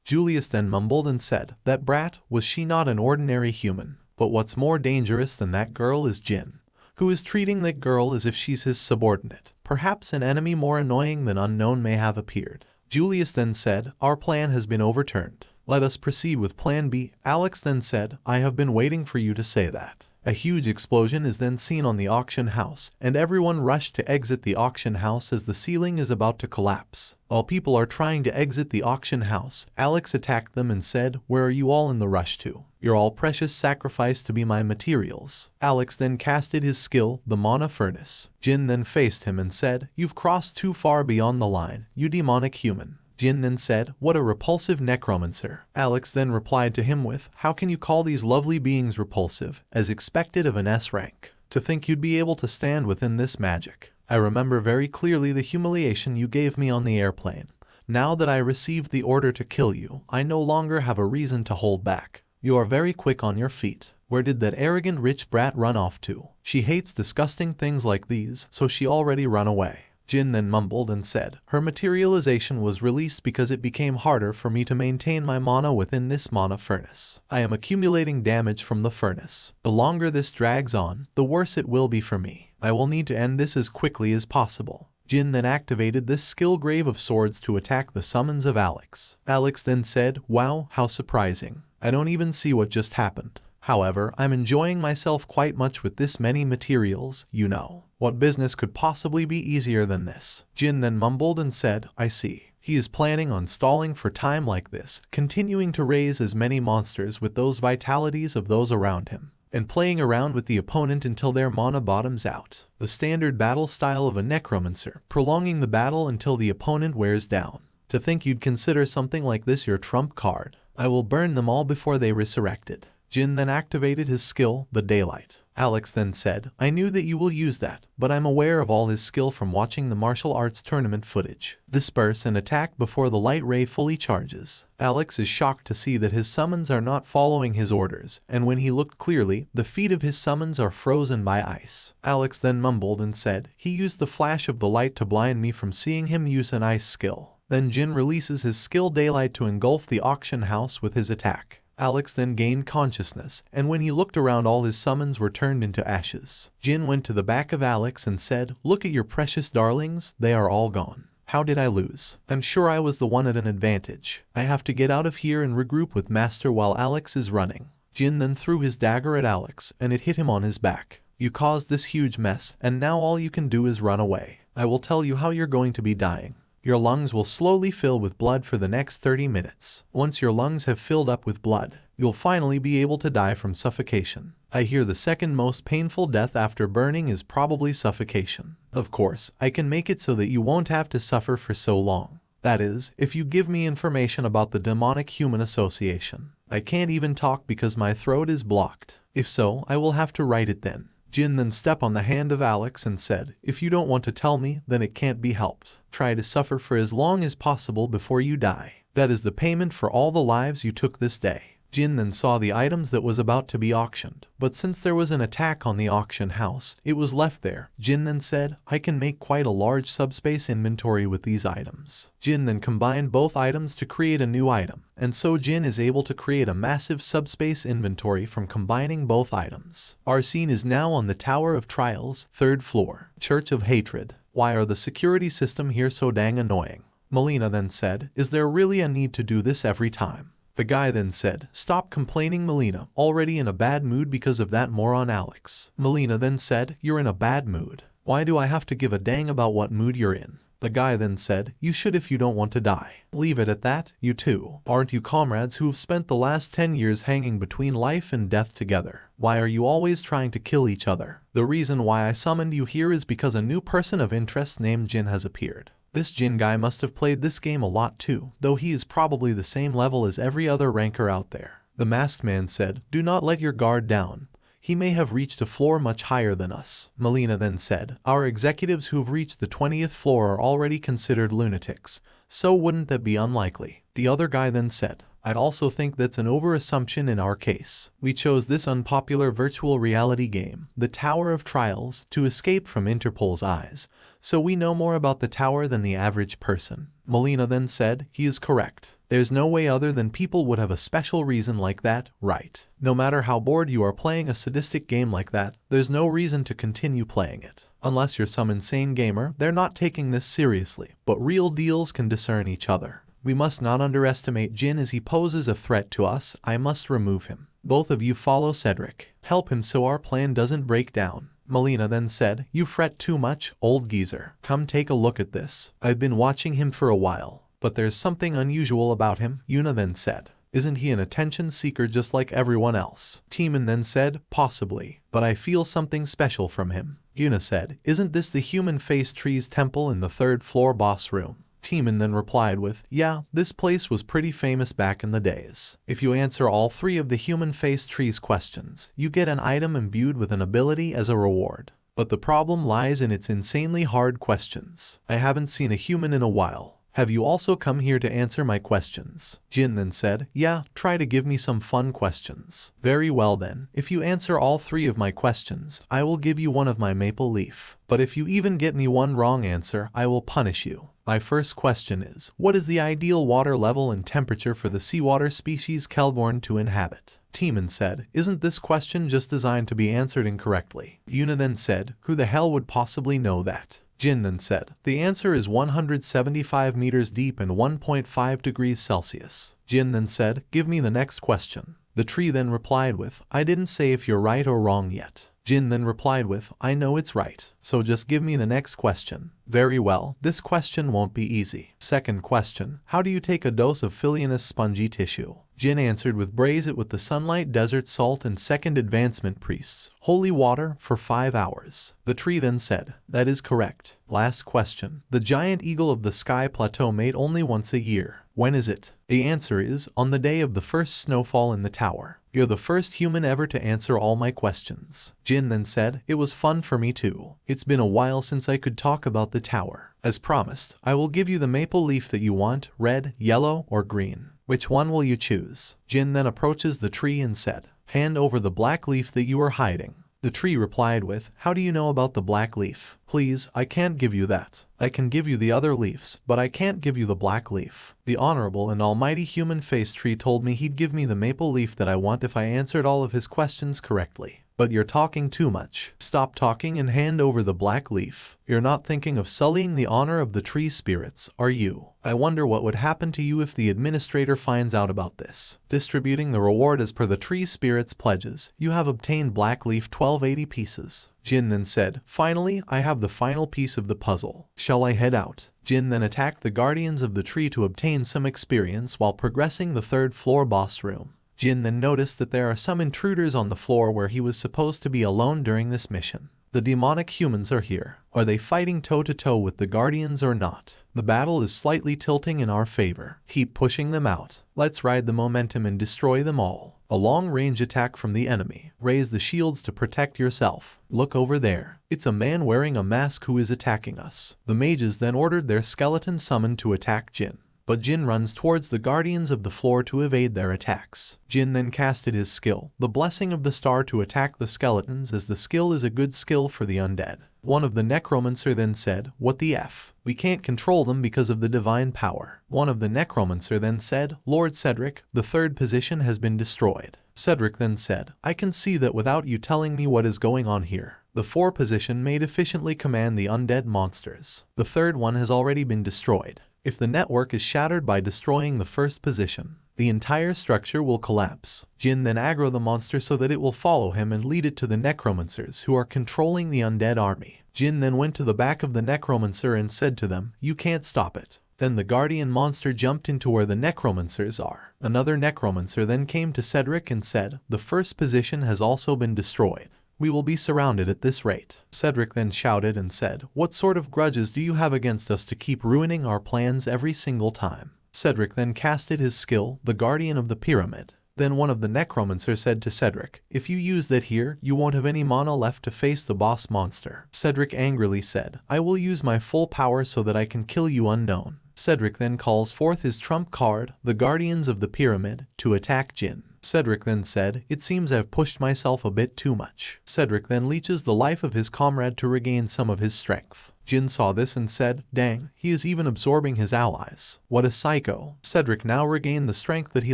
Julius then mumbled and said, that brat, was she not an ordinary human? But what's more dangerous than that girl is Jin, who is treating that girl as if she's his subordinate. Perhaps an enemy more annoying than unknown may have appeared. Julius then said, our plan has been overturned. Let us proceed with Plan B. Alex then said, I have been waiting for you to say that. A huge explosion is then seen on the auction house, and everyone rushed to exit the auction house as the ceiling is about to collapse. While people are trying to exit the auction house, Alex attacked them and said, where are you all in the rush to? You're all precious sacrifice to be my materials. Alex then casted his skill, the Mana Furnace. Jin then faced him and said, you've crossed too far beyond the line, you demonic human. Jin then said, what a repulsive necromancer. Alex then replied to him with, how can you call these lovely beings repulsive, as expected of an S rank? To think you'd be able to stand within this magic. I remember very clearly the humiliation you gave me on the airplane. Now that I received the order to kill you, I no longer have a reason to hold back. You are very quick on your feet. Where did that arrogant rich brat run off to? She hates disgusting things like these, so she already run away. Jin then mumbled and said, her materialization was released because it became harder for me to maintain my mana within this mana furnace. I am accumulating damage from the furnace. The longer this drags on, the worse it will be for me. I will need to end this as quickly as possible. Jin then activated this skill Grave of Swords to attack the summons of Alex. Alex then said, wow, how surprising. I don't even see what just happened. However, I'm enjoying myself quite much with this many materials, you know. What business could possibly be easier than this? Jin then mumbled and said, I see. He is planning on stalling for time like this, continuing to raise as many monsters with those vitalities of those around him, and playing around with the opponent until their mana bottoms out. The standard battle style of a necromancer, prolonging the battle until the opponent wears down. To think you'd consider something like this your trump card. I will burn them all before they resurrected. Jin then activated his skill, the Daylight. Alex then said, I knew that you will use that, but I'm aware of all his skill from watching the martial arts tournament footage. Disperse and attack before the light ray fully charges. Alex is shocked to see that his summons are not following his orders, and when he looked clearly, the feet of his summons are frozen by ice. Alex then mumbled and said, he used the flash of the light to blind me from seeing him use an ice skill. Then Jin releases his skill Daylight to engulf the auction house with his attack. Alex then gained consciousness, and when he looked around all his summons were turned into ashes. Jin went to the back of Alex and said, look at your precious darlings, they are all gone. How did I lose? I'm sure I was the one at an advantage. I have to get out of here and regroup with Master while Alex is running. Jin then threw his dagger at Alex, and it hit him on his back. You caused this huge mess, and now all you can do is run away. I will tell you how you're going to be dying. Your lungs will slowly fill with blood for the next 30 minutes. Once your lungs have filled up with blood, you'll finally be able to die from suffocation. I hear the second most painful death after burning is probably suffocation. Of course, I can make it so that you won't have to suffer for so long. That is, if you give me information about the demonic human association. I can't even talk because my throat is blocked. If so, I will have to write it then. Jin then stepped on the hand of Alex and said, if you don't want to tell me, then it can't be helped. Try to suffer for as long as possible before you die. That is the payment for all the lives you took this day. Jin then saw the items that was about to be auctioned, but since there was an attack on the auction house, it was left there. Jin then said, I can make quite a large subspace inventory with these items. Jin then combined both items to create a new item, and so Jin is able to create a massive subspace inventory from combining both items. Our scene is now on the Tower of Trials, 3rd floor, Church of Hatred. Why are the security system here so dang annoying? Melina then said, is there really a need to do this every time? The guy then said, stop complaining Melina, already in a bad mood because of that moron Alex. Melina then said, you're in a bad mood. Why do I have to give a dang about what mood you're in? The guy then said, you should if you don't want to die. Leave it at that, you two. Aren't you comrades who've spent the last 10 years hanging between life and death together? Why are you always trying to kill each other? The reason why I summoned you here is because a new person of interest named Jin has appeared. This Jin guy must have played this game a lot too, though he is probably the same level as every other ranker out there. The masked man said, do not let your guard down. He may have reached a floor much higher than us. Melina then said, our executives who've reached the 20th floor are already considered lunatics, so wouldn't that be unlikely? The other guy then said, I'd also think that's an overassumption in our case. We chose this unpopular virtual reality game, the Tower of Trials, to escape from Interpol's eyes, so we know more about the tower than the average person. Melina then said, he is correct. There's no way other than people would have a special reason like that, right? No matter how bored you are playing a sadistic game like that, there's no reason to continue playing it. Unless you're some insane gamer, they're not taking this seriously, but real deals can discern each other. We must not underestimate Jin as he poses a threat to us. I must remove him. Both of you follow Cedric. Help him so our plan doesn't break down. Melina then said, you fret too much, old geezer. Come take a look at this. I've been watching him for a while, but there's something unusual about him. Yuna then said, isn't he an attention seeker just like everyone else? Timon then said, possibly, but I feel something special from him. Yuna said, isn't this the human face trees temple in the 3rd floor boss room? Timon then replied with, yeah, this place was pretty famous back in the days. If you answer all 3 of the human face tree's questions, you get an item imbued with an ability as a reward. But the problem lies in its insanely hard questions. I haven't seen a human in a while. Have you also come here to answer my questions? Jin then said, yeah, try to give me some fun questions. Very well then, if you answer all 3 of my questions, I will give you one of my maple leaf. But if you even get me one wrong answer, I will punish you. My first question is, what is the ideal water level and temperature for the seawater species Kelborn to inhabit? Timon said, isn't this question just designed to be answered incorrectly? Yuna then said, who the hell would possibly know that? Jin then said, the answer is 175 meters deep and 1.5 degrees Celsius. Jin then said, give me the next question. The tree then replied with, I didn't say if you're right or wrong yet. Jin then replied with, I know it's right, so just give me the next question. Very well, this question won't be easy. Second question, how do you take a dose of Philianus spongy tissue? Jin answered with, braise it with the sunlight, desert salt, and second advancement priests, holy water, for 5 hours. The tree then said, that is correct. Last question, the giant eagle of the sky plateau mate only once a year. When is it? The answer is, on the day of the first snowfall in the tower. You're the first human ever to answer all my questions. Jin then said, it was fun for me too. It's been a while since I could talk about the tower. As promised, I will give you the maple leaf that you want, red, yellow, or green. Which one will you choose? Jin then approaches the tree and said, hand over the black leaf that you are hiding. The tree replied with, how do you know about the black leaf? Please, I can't give you that. I can give you the other leaves, but I can't give you the black leaf. The honorable and almighty human face tree told me he'd give me the maple leaf that I want if I answered all of his questions correctly. But you're talking too much. Stop talking and hand over the black leaf. You're not thinking of sullying the honor of the tree spirits, are you? I wonder what would happen to you if the administrator finds out about this. Distributing the reward as per the tree spirits' pledges, you have obtained black leaf 1280 pieces. Jin then said, finally, I have the final piece of the puzzle. Shall I head out? Jin then attacked the guardians of the tree to obtain some experience while progressing the 3rd floor boss room. Jin then noticed that there are some intruders on the floor where he was supposed to be alone during this mission. The demonic humans are here. Are they fighting toe-to-toe with the guardians or not? The battle is slightly tilting in our favor. Keep pushing them out. Let's ride the momentum and destroy them all. A long-range attack from the enemy. Raise the shields to protect yourself. Look over there. It's a man wearing a mask who is attacking us. The mages then ordered their skeleton summoned to attack Jin. But Jin runs towards the guardians of the floor to evade their attacks. Jin then casted his skill, the blessing of the star, to attack the skeletons, as the skill is a good skill for the undead. One of the Necromancer then said, what the F? We can't control them because of the divine power. One of the Necromancer then said, Lord Cedric, the 3rd position has been destroyed. Cedric then said, I can see that without you telling me what is going on here. The 4 position may efficiently command the undead monsters. The 3rd one has already been destroyed. If the network is shattered by destroying the 1st position, the entire structure will collapse. Jin then aggro the monster so that it will follow him and lead it to the Necromancers who are controlling the undead army. Jin then went to the back of the Necromancer and said to them, you can't stop it. Then the guardian monster jumped into where the Necromancers are. Another Necromancer then came to Cedric and said, the 1st position has also been destroyed. We will be surrounded at this rate. Cedric then shouted and said, what sort of grudges do you have against us to keep ruining our plans every single time? Cedric then casted his skill, the Guardian of the Pyramid. Then one of the Necromancer said to Cedric, if you use that here, you won't have any mana left to face the boss monster. Cedric angrily said, I will use my full power so that I can kill you unknown. Cedric then calls forth his trump card, the Guardians of the Pyramid, to attack Jin. Cedric then said, it seems I've pushed myself a bit too much. Cedric then leeches the life of his comrade to regain some of his strength. Jin saw this and said, dang, he is even absorbing his allies. What a psycho. Cedric now regained the strength that he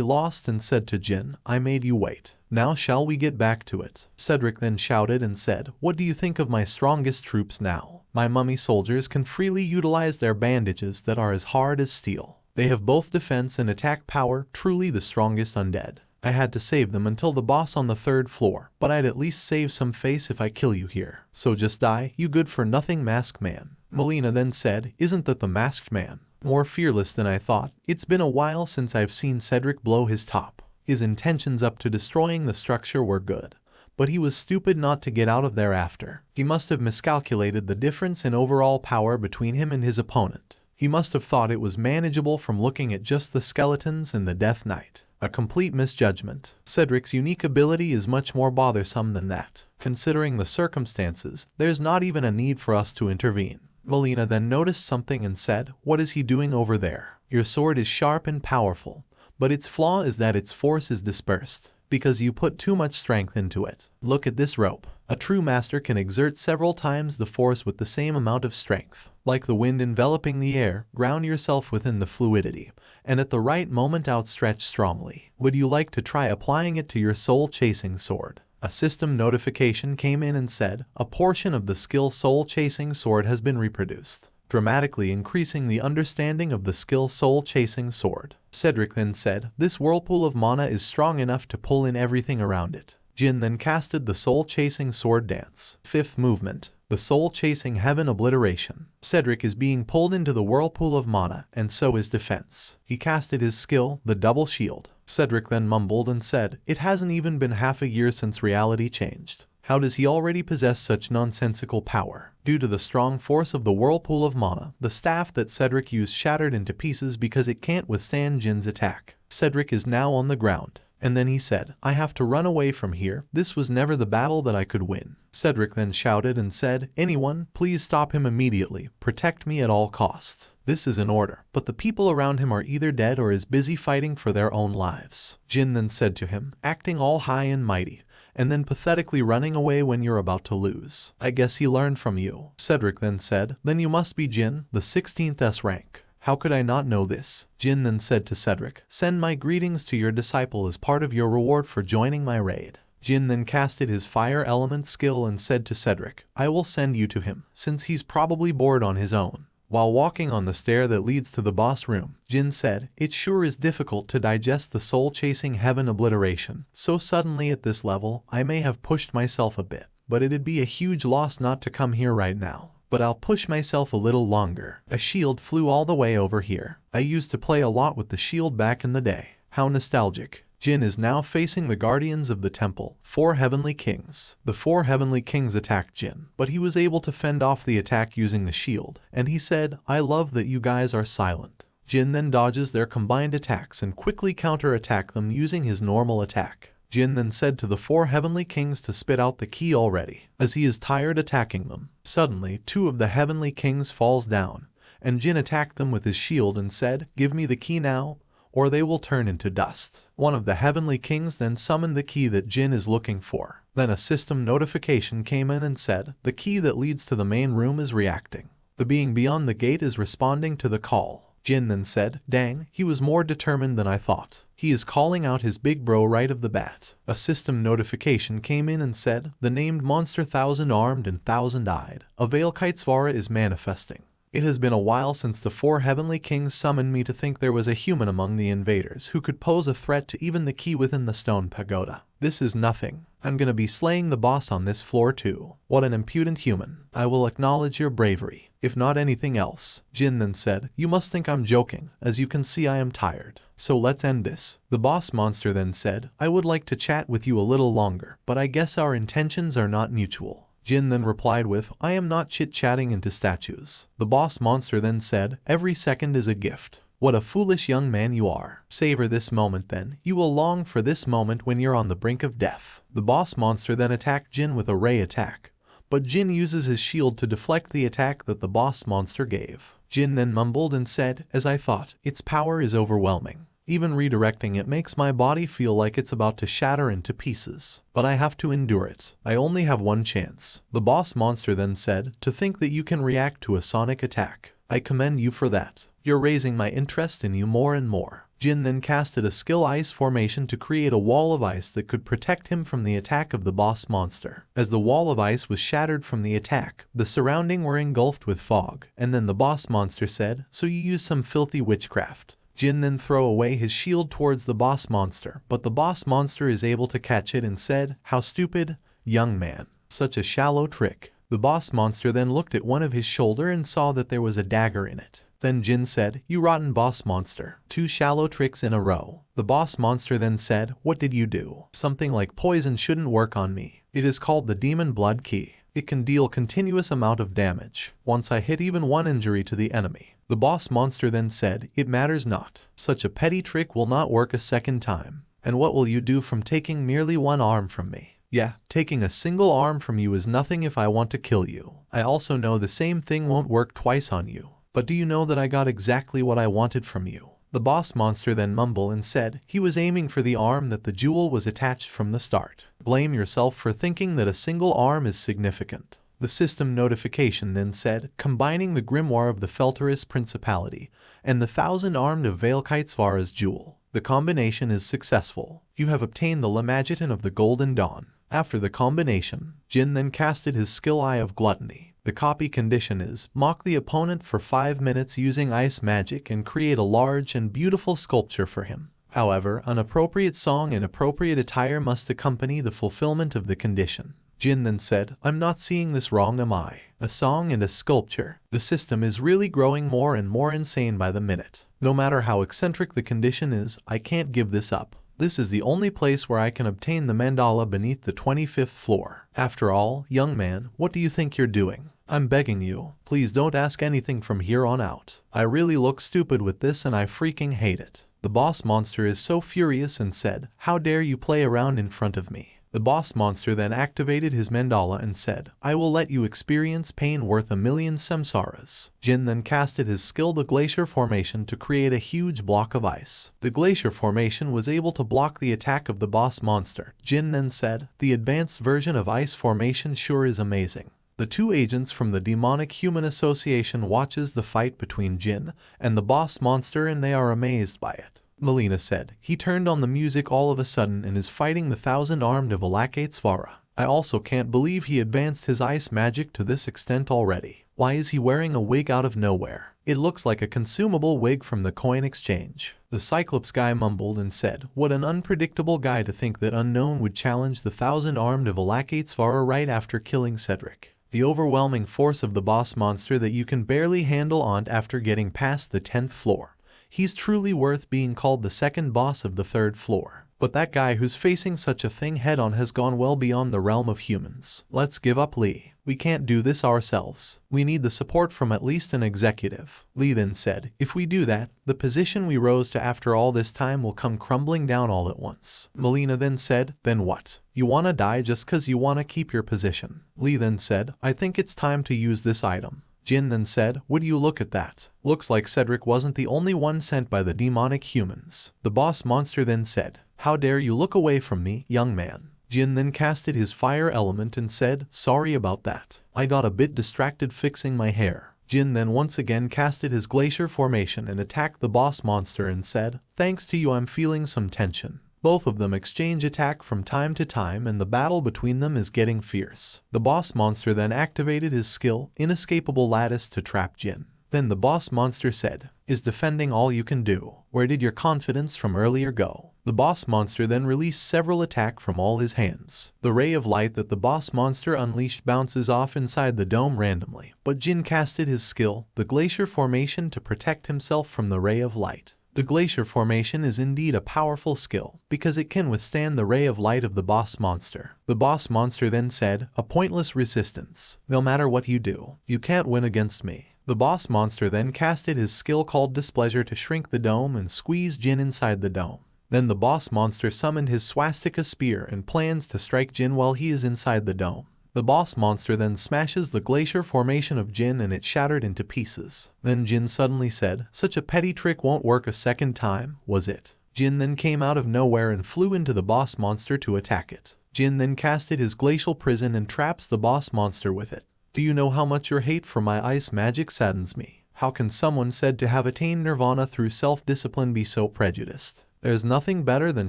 lost and said to Jin, I made you wait. Now shall we get back to it? Cedric then shouted and said, what do you think of my strongest troops now? My mummy soldiers can freely utilize their bandages that are as hard as steel. They have both defense and attack power, truly the strongest undead. I had to save them until the boss on the 3rd floor, but I'd at least save some face if I kill you here. So just die, you good-for-nothing masked man. Melina then said, isn't that the masked man? More fearless than I thought. It's been a while since I've seen Cedric blow his top. His intentions up to destroying the structure were good, but he was stupid not to get out of there after. He must have miscalculated the difference in overall power between him and his opponent. He must have thought it was manageable from looking at just the skeletons in the Death Knight. A complete misjudgment. Cedric's unique ability is much more bothersome than that. Considering the circumstances, there's not even a need for us to intervene. Melina then noticed something and said, "What is he doing over there? Your sword is sharp and powerful, but its flaw is that its force is dispersed, because you put too much strength into it. Look at this rope. A true master can exert several times the force with the same amount of strength. Like the wind enveloping the air, ground yourself within the fluidity, and at the right moment outstretch strongly. Would you like to try applying it to your soul-chasing sword?" A system notification came in and said, "A portion of the skill soul-chasing sword has been reproduced," dramatically increasing the understanding of the skill soul-chasing sword. Cedric then said, "This whirlpool of mana is strong enough to pull in everything around it." Jin then casted the soul-chasing sword dance. Fifth movement, the soul-chasing heaven obliteration. Cedric is being pulled into the whirlpool of mana, and so is defense. He casted his skill, the double shield. Cedric then mumbled and said, "It hasn't even been half a year since reality changed. How does he already possess such nonsensical power?" Due to the strong force of the whirlpool of mana, the staff that Cedric used shattered into pieces because it can't withstand Jin's attack. Cedric is now on the ground. And then he said, "I have to run away from here. This was never the battle that I could win." Cedric then shouted and said, "Anyone, please stop him immediately. Protect me at all costs." This is an order, but the people around him are either dead or is busy fighting for their own lives. Jin then said to him, acting all high and mighty, and then pathetically running away when you're about to lose. "I guess he learned from you." Cedric then said, "Then you must be Jin, the 16th S rank. How could I not know this?" Jin then said to Cedric, "Send my greetings to your disciple as part of your reward for joining my raid." Jin then casted his fire element skill and said to Cedric, "I will send you to him, since he's probably bored on his own." While walking on the stair that leads to the boss room, Jin said, "It sure is difficult to digest the soul-chasing heaven obliteration. So suddenly at this level, I may have pushed myself a bit, but it'd be a huge loss not to come here right now. But I'll push myself a little longer." A shield flew all the way over here. I used to play a lot with the shield back in the day. How nostalgic. Jin is now facing the guardians of the temple, 4 heavenly kings. The 4 heavenly kings attacked Jin, but he was able to fend off the attack using the shield, and he said, "I love that you guys are silent." Jin then dodges their combined attacks and quickly counter-attack them using his normal attack. Jin then said to the 4 heavenly kings to spit out the key already, as he is tired attacking them. Suddenly, 2 of the heavenly kings falls down, and Jin attacked them with his shield and said, "Give me the key now, or they will turn into dust." One of the heavenly kings then summoned the key that Jin is looking for. Then a system notification came in and said, "The key that leads to the main room is reacting. The being beyond the gate is responding to the call." Jin then said, "Dang, he was more determined than I thought. He is calling out his big bro right of the bat." A system notification came in and said, "The named monster 1,000-armed and 1,000-eyed, Avalkitesvara is manifesting. It has been a while since the 4 heavenly kings summoned me to think there was a human among the invaders who could pose a threat to even the key within the stone pagoda. This is nothing. I'm gonna be slaying the boss on this floor too. What an impudent human. I will acknowledge your bravery, if not anything else." Jin then said, "You must think I'm joking. As you can see, I am tired. So let's end this." The boss monster then said, "I would like to chat with you a little longer, but I guess our intentions are not mutual." Jin then replied with, "I am not chit-chatting into statues." The boss monster then said, "Every second is a gift. What a foolish young man you are. Savor this moment then. You will long for this moment when you're on the brink of death." The boss monster then attacked Jin with a ray attack, but Jin uses his shield to deflect the attack that the boss monster gave. Jin then mumbled and said, "As I thought, its power is overwhelming. Even redirecting it makes my body feel like it's about to shatter into pieces. But I have to endure it. I only have one chance." The boss monster then said, "To think that you can react to a sonic attack. I commend you for that. You're raising my interest in you more and more." Jin then casted a skill ice formation to create a wall of ice that could protect him from the attack of the boss monster. As the wall of ice was shattered from the attack, the surrounding were engulfed with fog, and then the boss monster said, "So you use some filthy witchcraft." Jin then throw away his shield towards the boss monster, but the boss monster is able to catch it and said, "How stupid, young man. Such a shallow trick." The boss monster then looked at one of his shoulder and saw that there was a dagger in it. Then Jin said, "You rotten boss monster. 2 shallow tricks in a row." The boss monster then said, "What did you do? Something like poison shouldn't work on me. It is called the demon blood key. It can deal continuous amount of damage. Once I hit even 1 injury to the enemy, The boss monster then said, "It matters not. Such a petty trick will not work a second time. And what will you do from taking merely one arm from me? Yeah, taking a single arm from you is nothing if I want to kill you. I also know the same thing won't work twice on you. But do you know that I got exactly what I wanted from you?" The boss monster then mumbled and said he was aiming for the arm that the jewel was attached from the start. Blame yourself for thinking that a single arm is significant. The system notification then said, combining the grimoire of the Felteris Principality and the 1,000-armed of Valkitesvara's jewel. The combination is successful. You have obtained the Lamagitan of the Golden Dawn. After the combination, Jin then casted his skill Eye of Gluttony. The copy condition is, mock the opponent for 5 minutes using ice magic and create a large and beautiful sculpture for him. However, an appropriate song and appropriate attire must accompany the fulfillment of the condition. Jin then said, "I'm not seeing this wrong, am I? A song and a sculpture. The system is really growing more and more insane by the minute. No matter how eccentric the condition is, I can't give this up. This is the only place where I can obtain the mandala beneath the 25th floor. After all, young man, what do you think you're doing? I'm begging you, please don't ask anything from here on out. I really look stupid with this and I freaking hate it." The boss monster is so furious and said, "How dare you play around in front of me?" The boss monster then activated his mandala and said, "I will let you experience pain worth 1,000,000 samsaras." Jin then casted his skill the Glacier Formation to create a huge block of ice. The Glacier Formation was able to block the attack of the boss monster. Jin then said, "The advanced version of Ice Formation sure is amazing." The two agents from the Demonic Human Association watches the fight between Jin and the boss monster and they are amazed by it. Melina said, "He turned on the music all of a sudden and is fighting the 1,000-armed of Valkitesvara. I also can't believe he advanced his ice magic to this extent already. Why is he wearing a wig out of nowhere? It looks like a consumable wig from the coin exchange." The Cyclops guy mumbled and said, "What an unpredictable guy to think that Unknown would challenge the 1,000-armed of Valkitesvara right after killing Cedric. The overwhelming force of the boss monster that you can barely handle on after getting past the 10th floor. He's truly worth being called the second boss of the 3rd floor. But that guy who's facing such a thing head-on has gone well beyond the realm of humans. Let's give up Lee. We can't do this ourselves. We need the support from at least an executive." Lee then said, "If we do that, the position we rose to after all this time will come crumbling down all at once." Melina then said, "Then what? You wanna die just cause you wanna keep your position?" Lee then said, "I think it's time to use this item." Jin then said, "Would you look at that? Looks like Cedric wasn't the only one sent by the demonic humans." The boss monster then said, "How dare you look away from me, young man?" Jin then casted his fire element and said, "Sorry about that. I got a bit distracted fixing my hair." Jin then once again casted his Glacier Formation and attacked the boss monster and said, "Thanks to you I'm feeling some tension." Both of them exchange attack from time to time and the battle between them is getting fierce. The boss monster then activated his skill, Inescapable Lattice, to trap Jin. Then the boss monster said, "Is defending all you can do? Where did your confidence from earlier go?" The boss monster then released several attacks from all his hands. The ray of light that the boss monster unleashed bounces off inside the dome randomly, but Jin casted his skill, the Glacier Formation, to protect himself from the ray of light. The Glacier Formation is indeed a powerful skill, because it can withstand the ray of light of the boss monster. The boss monster then said, "A pointless resistance. No matter what you do, you can't win against me." The boss monster then casted his skill called Displeasure to shrink the dome and squeeze Jin inside the dome. Then the boss monster summoned his swastika spear and plans to strike Jin while he is inside the dome. The boss monster then smashes the Glacier Formation of Jin and it shattered into pieces. Then Jin suddenly said, "Such a petty trick won't work a second time, was it?" Jin then came out of nowhere and flew into the boss monster to attack it. Jin then casted his Glacial Prison and traps the boss monster with it. "Do you know how much your hate for my ice magic saddens me? How can someone said to have attained nirvana through self-discipline be so prejudiced? There's nothing better than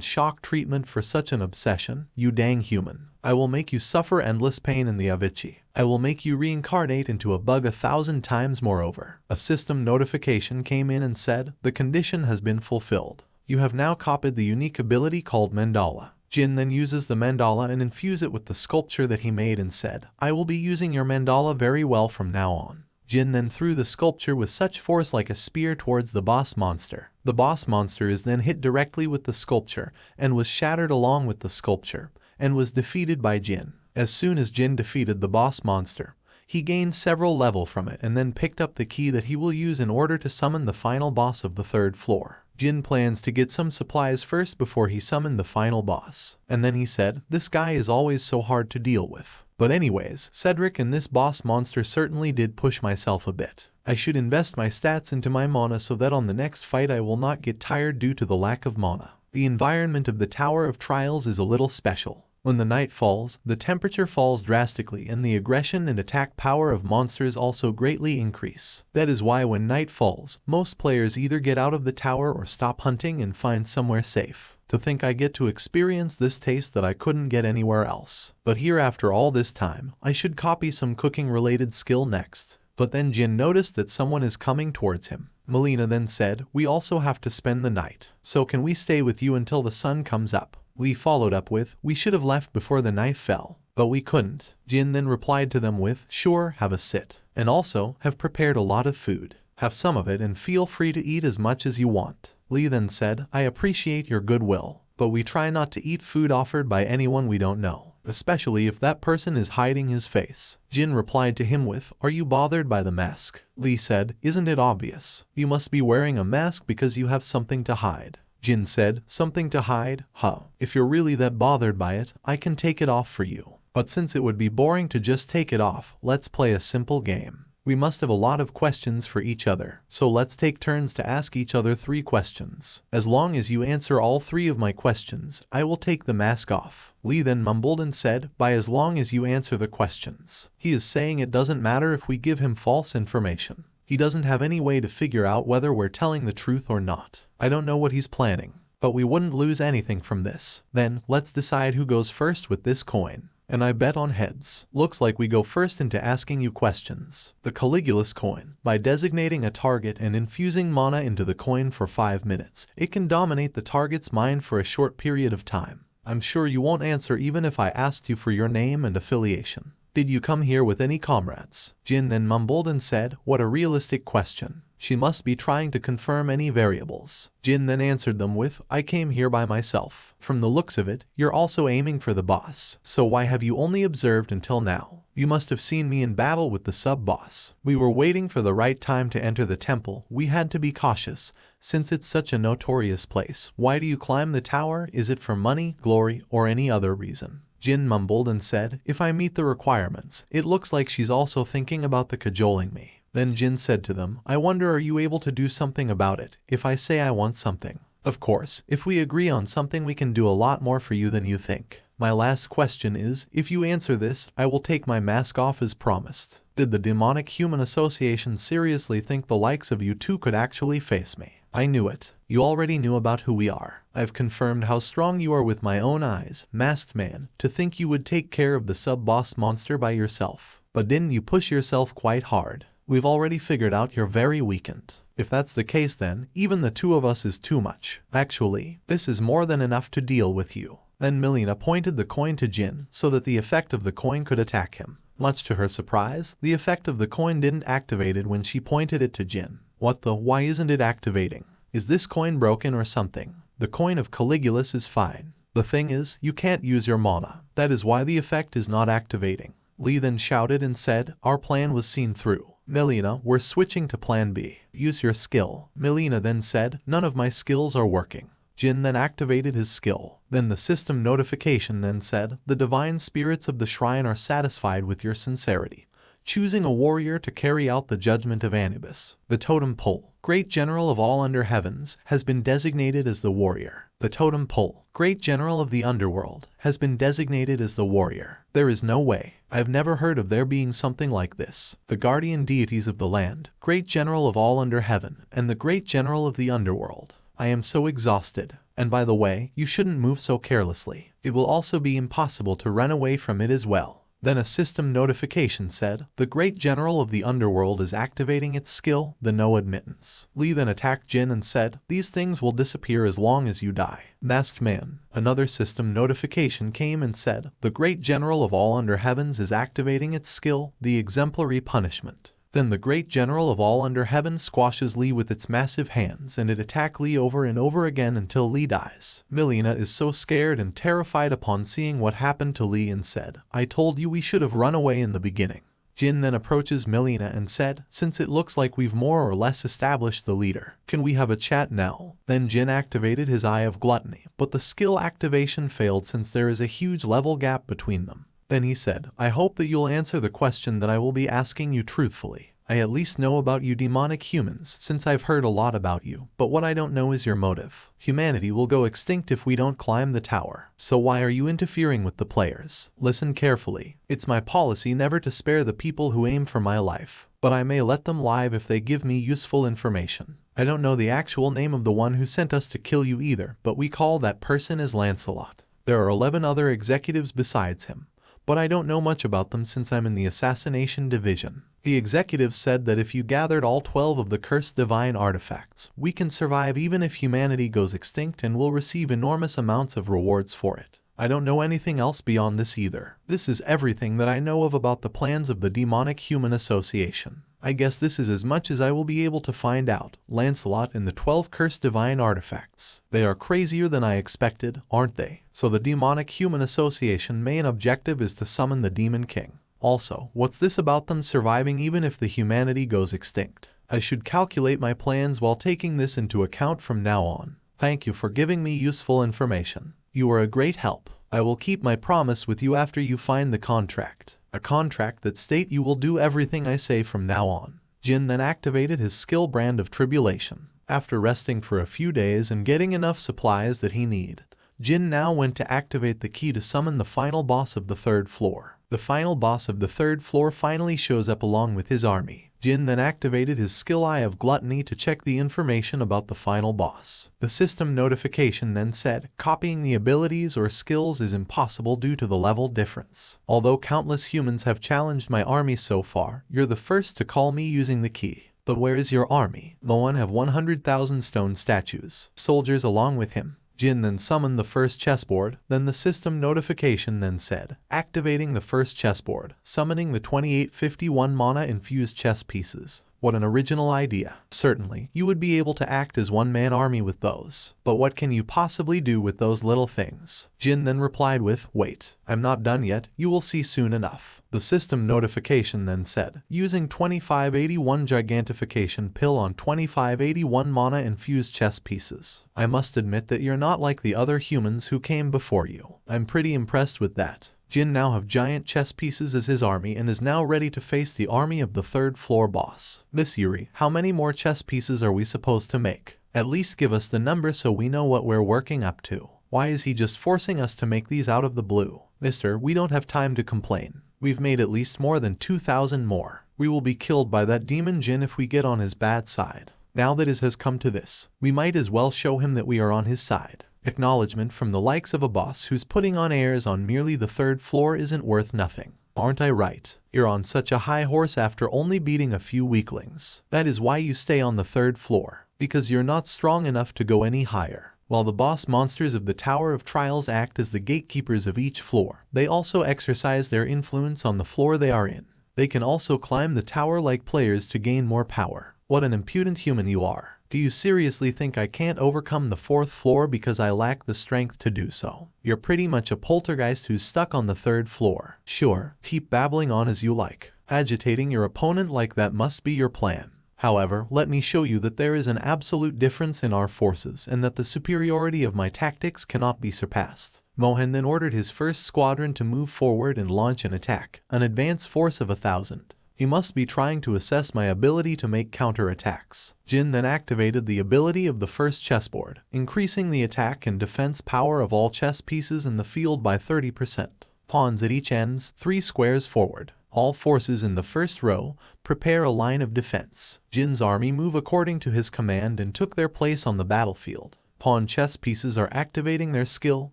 shock treatment for such an obsession, you dang human. I will make you suffer endless pain in the Avicii. I will make you reincarnate into a bug 1,000 times moreover." A system notification came in and said, "The condition has been fulfilled. You have now copied the unique ability called Mandala." Jin then uses the Mandala and infuse it with the sculpture that he made and said, "I will be using your Mandala very well from now on." Jin then threw the sculpture with such force like a spear towards the boss monster. The boss monster is then hit directly with the sculpture and was shattered along with the sculpture and was defeated by Jin. As soon as Jin defeated the boss monster, He gained several level from it and then picked up the key that he will use in order to summon the final boss of the 3rd floor. Jin plans to get some supplies first before he summoned the final boss. And then he said, this guy is always so hard to deal with. But anyways, Cedric and this boss monster certainly did push myself a bit. I should invest my stats into my mana so that on the next fight I will not get tired due to the lack of mana. The environment of the Tower of Trials is a little special. When the night falls, the temperature falls drastically and the aggression and attack power of monsters also greatly increase. That is why when night falls, most players either get out of the tower or stop hunting and find somewhere safe. To think I get to experience this taste that I couldn't get anywhere else. But here after all this time, I should copy some cooking related skill next. But then Jin noticed that someone is coming towards him. Melina then said, we also have to spend the night. So can we stay with you until the sun comes up? Lee followed up with, we should have left before the night fell. But we couldn't. Jin then replied to them with, sure, have a sit. And also, have prepared a lot of food. Have some of it and feel free to eat as much as you want. Lee then said, I appreciate your goodwill, but we try not to eat food offered by anyone we don't know, especially if that person is hiding his face. Jin replied to him with, are you bothered by the mask? Lee said, isn't it obvious? You must be wearing a mask because you have something to hide. Jin said, something to hide? Huh. If you're really that bothered by it, I can take it off for you. But since it would be boring to just take it off, let's play a simple game. We must have a lot of questions for each other, so let's take turns to ask each other 3 questions. As long as you answer all 3 of my questions, I will take the mask off. Lee then mumbled and said, by as long as you answer the questions. He is saying it doesn't matter if we give him false information. He doesn't have any way to figure out whether we're telling the truth or not. I don't know what he's planning, but we wouldn't lose anything from this. Then, let's decide who goes first with this coin. And I bet on heads. Looks like we go first into asking you questions. The Caligula's coin. By designating a target and infusing mana into the coin for 5 minutes, it can dominate the target's mind for a short period of time. I'm sure you won't answer even if I asked you for your name and affiliation. Did you come here with any comrades? Jin then mumbled and said, what a realistic question. She must be trying to confirm any variables. Jin then answered them with, I came here by myself. From the looks of it, you're also aiming for the boss. So why have you only observed until now? You must have seen me in battle with the sub-boss. We were waiting for the right time to enter the temple. We had to be cautious, since it's such a notorious place. Why do you climb the tower? Is it for money, glory, or any other reason? Jin mumbled and said, if I meet the requirements. It looks like she's also thinking about the cajoling me. Then Jin said to them, I wonder, are you able to do something about it if I say I want something? Of course, if we agree on something we can do a lot more for you than you think. My last question is, if you answer this, I will take my mask off as promised. Did the demonic human association seriously think the likes of you two could actually face me? I knew it. You already knew about who we are. I've confirmed how strong you are with my own eyes, masked man, to think you would take care of the sub-boss monster by yourself. But didn't you push yourself quite hard? We've already figured out you're very weakened. If that's the case then, even the 2 of us is too much. Actually, this is more than enough to deal with you. Then Melina pointed the coin to Jin so that the effect of the coin could attack him. Much to her surprise, the effect of the coin didn't activate it when she pointed it to Jin. What the? Why isn't it activating? Is this coin broken or something? The coin of Caligula's is fine. The thing is, you can't use your mana. That is why the effect is not activating. Lee then shouted and said, our plan was seen through. Melina, we're switching to plan B. Use your skill. Melina then said, none of my skills are working. Jin then activated his skill. Then the system notification then said, the divine spirits of the shrine are satisfied with your sincerity, choosing a warrior to carry out the judgment of Anubis. The totem pole, great general of all under heavens, has been designated as the warrior. The totem pole, great general of the underworld, has been designated as the warrior. There is no way. I have never heard of there being something like this. The guardian deities of the land, great general of all under heaven, and the great general of the underworld. I am so exhausted. And by the way, you shouldn't move so carelessly. It will also be impossible to run away from it as well. Then a system notification said, the great general of the underworld is activating its skill, the no admittance. Lee then attacked Jin and said, these things will disappear as long as you die. Masked man. Another system notification came and said, the great general of all under heavens is activating its skill, the exemplary punishment. Then the great general of all under heaven squashes Lee with its massive hands and it attacks Lee over and over again until Lee dies. Melina is so scared and terrified upon seeing what happened to Lee and said, I told you we should have run away in the beginning. Jin then approaches Melina and said, since it looks like we've more or less established the leader, can we have a chat now? Then Jin activated his Eye of Gluttony, but the skill activation failed since there is a huge level gap between them. Then he said, I hope that you'll answer the question that I will be asking you truthfully. I at least know about you demonic humans since I've heard a lot about you, but what I don't know is your motive. Humanity will go extinct if we don't climb the tower, so why are you interfering with the players? Listen carefully. It's my policy never to spare the people who aim for my life, but I may let them live if they give me useful information. I don't know the actual name of the one who sent us to kill you either, but we call that person as Lancelot. There are 11 other executives besides him, but I don't know much about them since I'm in the assassination division. The executive said that if you gathered all 12 of the cursed divine artifacts, we can survive even if humanity goes extinct and will receive enormous amounts of rewards for it. I don't know anything else beyond this either. This is everything that I know of about the plans of the Demonic Human Association. I guess this is as much as I will be able to find out. Lancelot and the 12 cursed divine artifacts. They are crazier than I expected, aren't they? So the Demonic Human Association main objective is to summon the Demon King. Also, what's this about them surviving even if the humanity goes extinct? I should calculate my plans while taking this into account from now on. Thank you for giving me useful information. You are a great help. I will keep my promise with you after you find the contract. A contract that states you will do everything I say from now on. Jin then activated his skill Brand of Tribulation. After resting for a few days and getting enough supplies that he needed, Jin now went to activate the key to summon the final boss of the 3rd floor. The final boss of the 3rd floor finally shows up along with his army. Jin then activated his skill Eye of Gluttony to check the information about the final boss. The system notification then said, copying the abilities or skills is impossible due to the level difference. Although countless humans have challenged my army so far, you're the first to call me using the key. But where is your army? No one have 100,000 stone statues, soldiers along with him. Jin then summoned the first chessboard, then the system notification then said, activating the first chessboard, summoning the 2851 mana-infused chess pieces. What an original idea. Certainly, you would be able to act as one-man army with those. But what can you possibly do with those little things? Jin then replied with, wait, I'm not done yet, you will see soon enough. The system notification then said, using 2581 gigantification pill on 2581 mana-infused chess pieces. I must admit that you're not like the other humans who came before you. I'm pretty impressed with that. Jin now have giant chess pieces as his army and is now ready to face the army of the 3rd floor boss. Miss Yuri, how many more chess pieces are we supposed to make? At least give us the number so we know what we're working up to. Why is he just forcing us to make these out of the blue? Mister, we don't have time to complain. We've made at least more than 2,000 more. We will be killed by that demon Jin if we get on his bad side. Now that it has come to this, we might as well show him that we are on his side. Acknowledgement from the likes of a boss who's putting on airs on merely the 3rd floor isn't worth nothing. Aren't I right? You're on such a high horse after only beating a few weaklings. That is why you stay on the 3rd floor, because you're not strong enough to go any higher. While the boss monsters of the Tower of Trials act as the gatekeepers of each floor, they also exercise their influence on the floor they are in. They can also climb the tower like players to gain more power. What an impudent human you are. Do you seriously think I can't overcome the 4th floor because I lack the strength to do so? You're pretty much a poltergeist who's stuck on the 3rd floor. Sure, keep babbling on as you like. Agitating your opponent like that must be your plan. However, let me show you that there is an absolute difference in our forces and that the superiority of my tactics cannot be surpassed. Mohan then ordered his first squadron to move forward and launch an attack, an advance force of 1,000. He must be trying to assess my ability to make counterattacks. Jin then activated the ability of the first chessboard, increasing the attack and defense power of all chess pieces in the field by 30%. Pawns at each ends, 3 squares forward. All forces in the first row, prepare a line of defense. Jin's army move according to his command and took their place on the battlefield. Pawn chess pieces are activating their skill,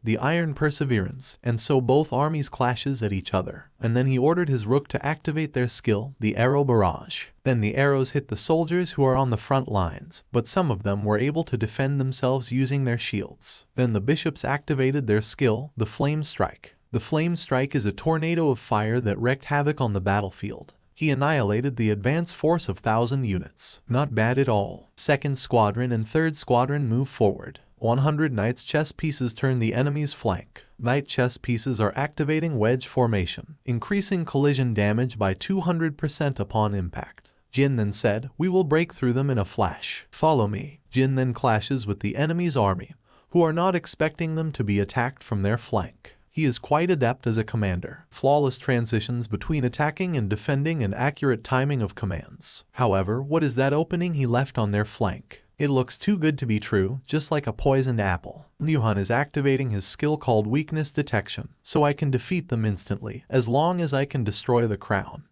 the Iron Perseverance, and so both armies clashes at each other. And then he ordered his rook to activate their skill, the Arrow Barrage. Then the arrows hit the soldiers who are on the front lines, but some of them were able to defend themselves using their shields. Then the bishops activated their skill, the Flame Strike. The Flame Strike is a tornado of fire that wreaked havoc on the battlefield. He annihilated the advance force of 1,000 units. Not bad at all. 2nd Squadron and 3rd Squadron move forward. 100 Knights chess pieces turn the enemy's flank. Knight chess pieces are activating wedge formation, increasing collision damage by 200% upon impact. Jin then said, "We will break through them in a flash. Follow me." Jin then clashes with the enemy's army, who are not expecting them to be attacked from their flank. He is quite adept as a commander. Flawless transitions between attacking and defending and accurate timing of commands. However, what is that opening he left on their flank? It looks too good to be true, just like a poisoned apple. Nyuhan is activating his skill called weakness detection, so I can defeat them instantly, as long as I can destroy the crown.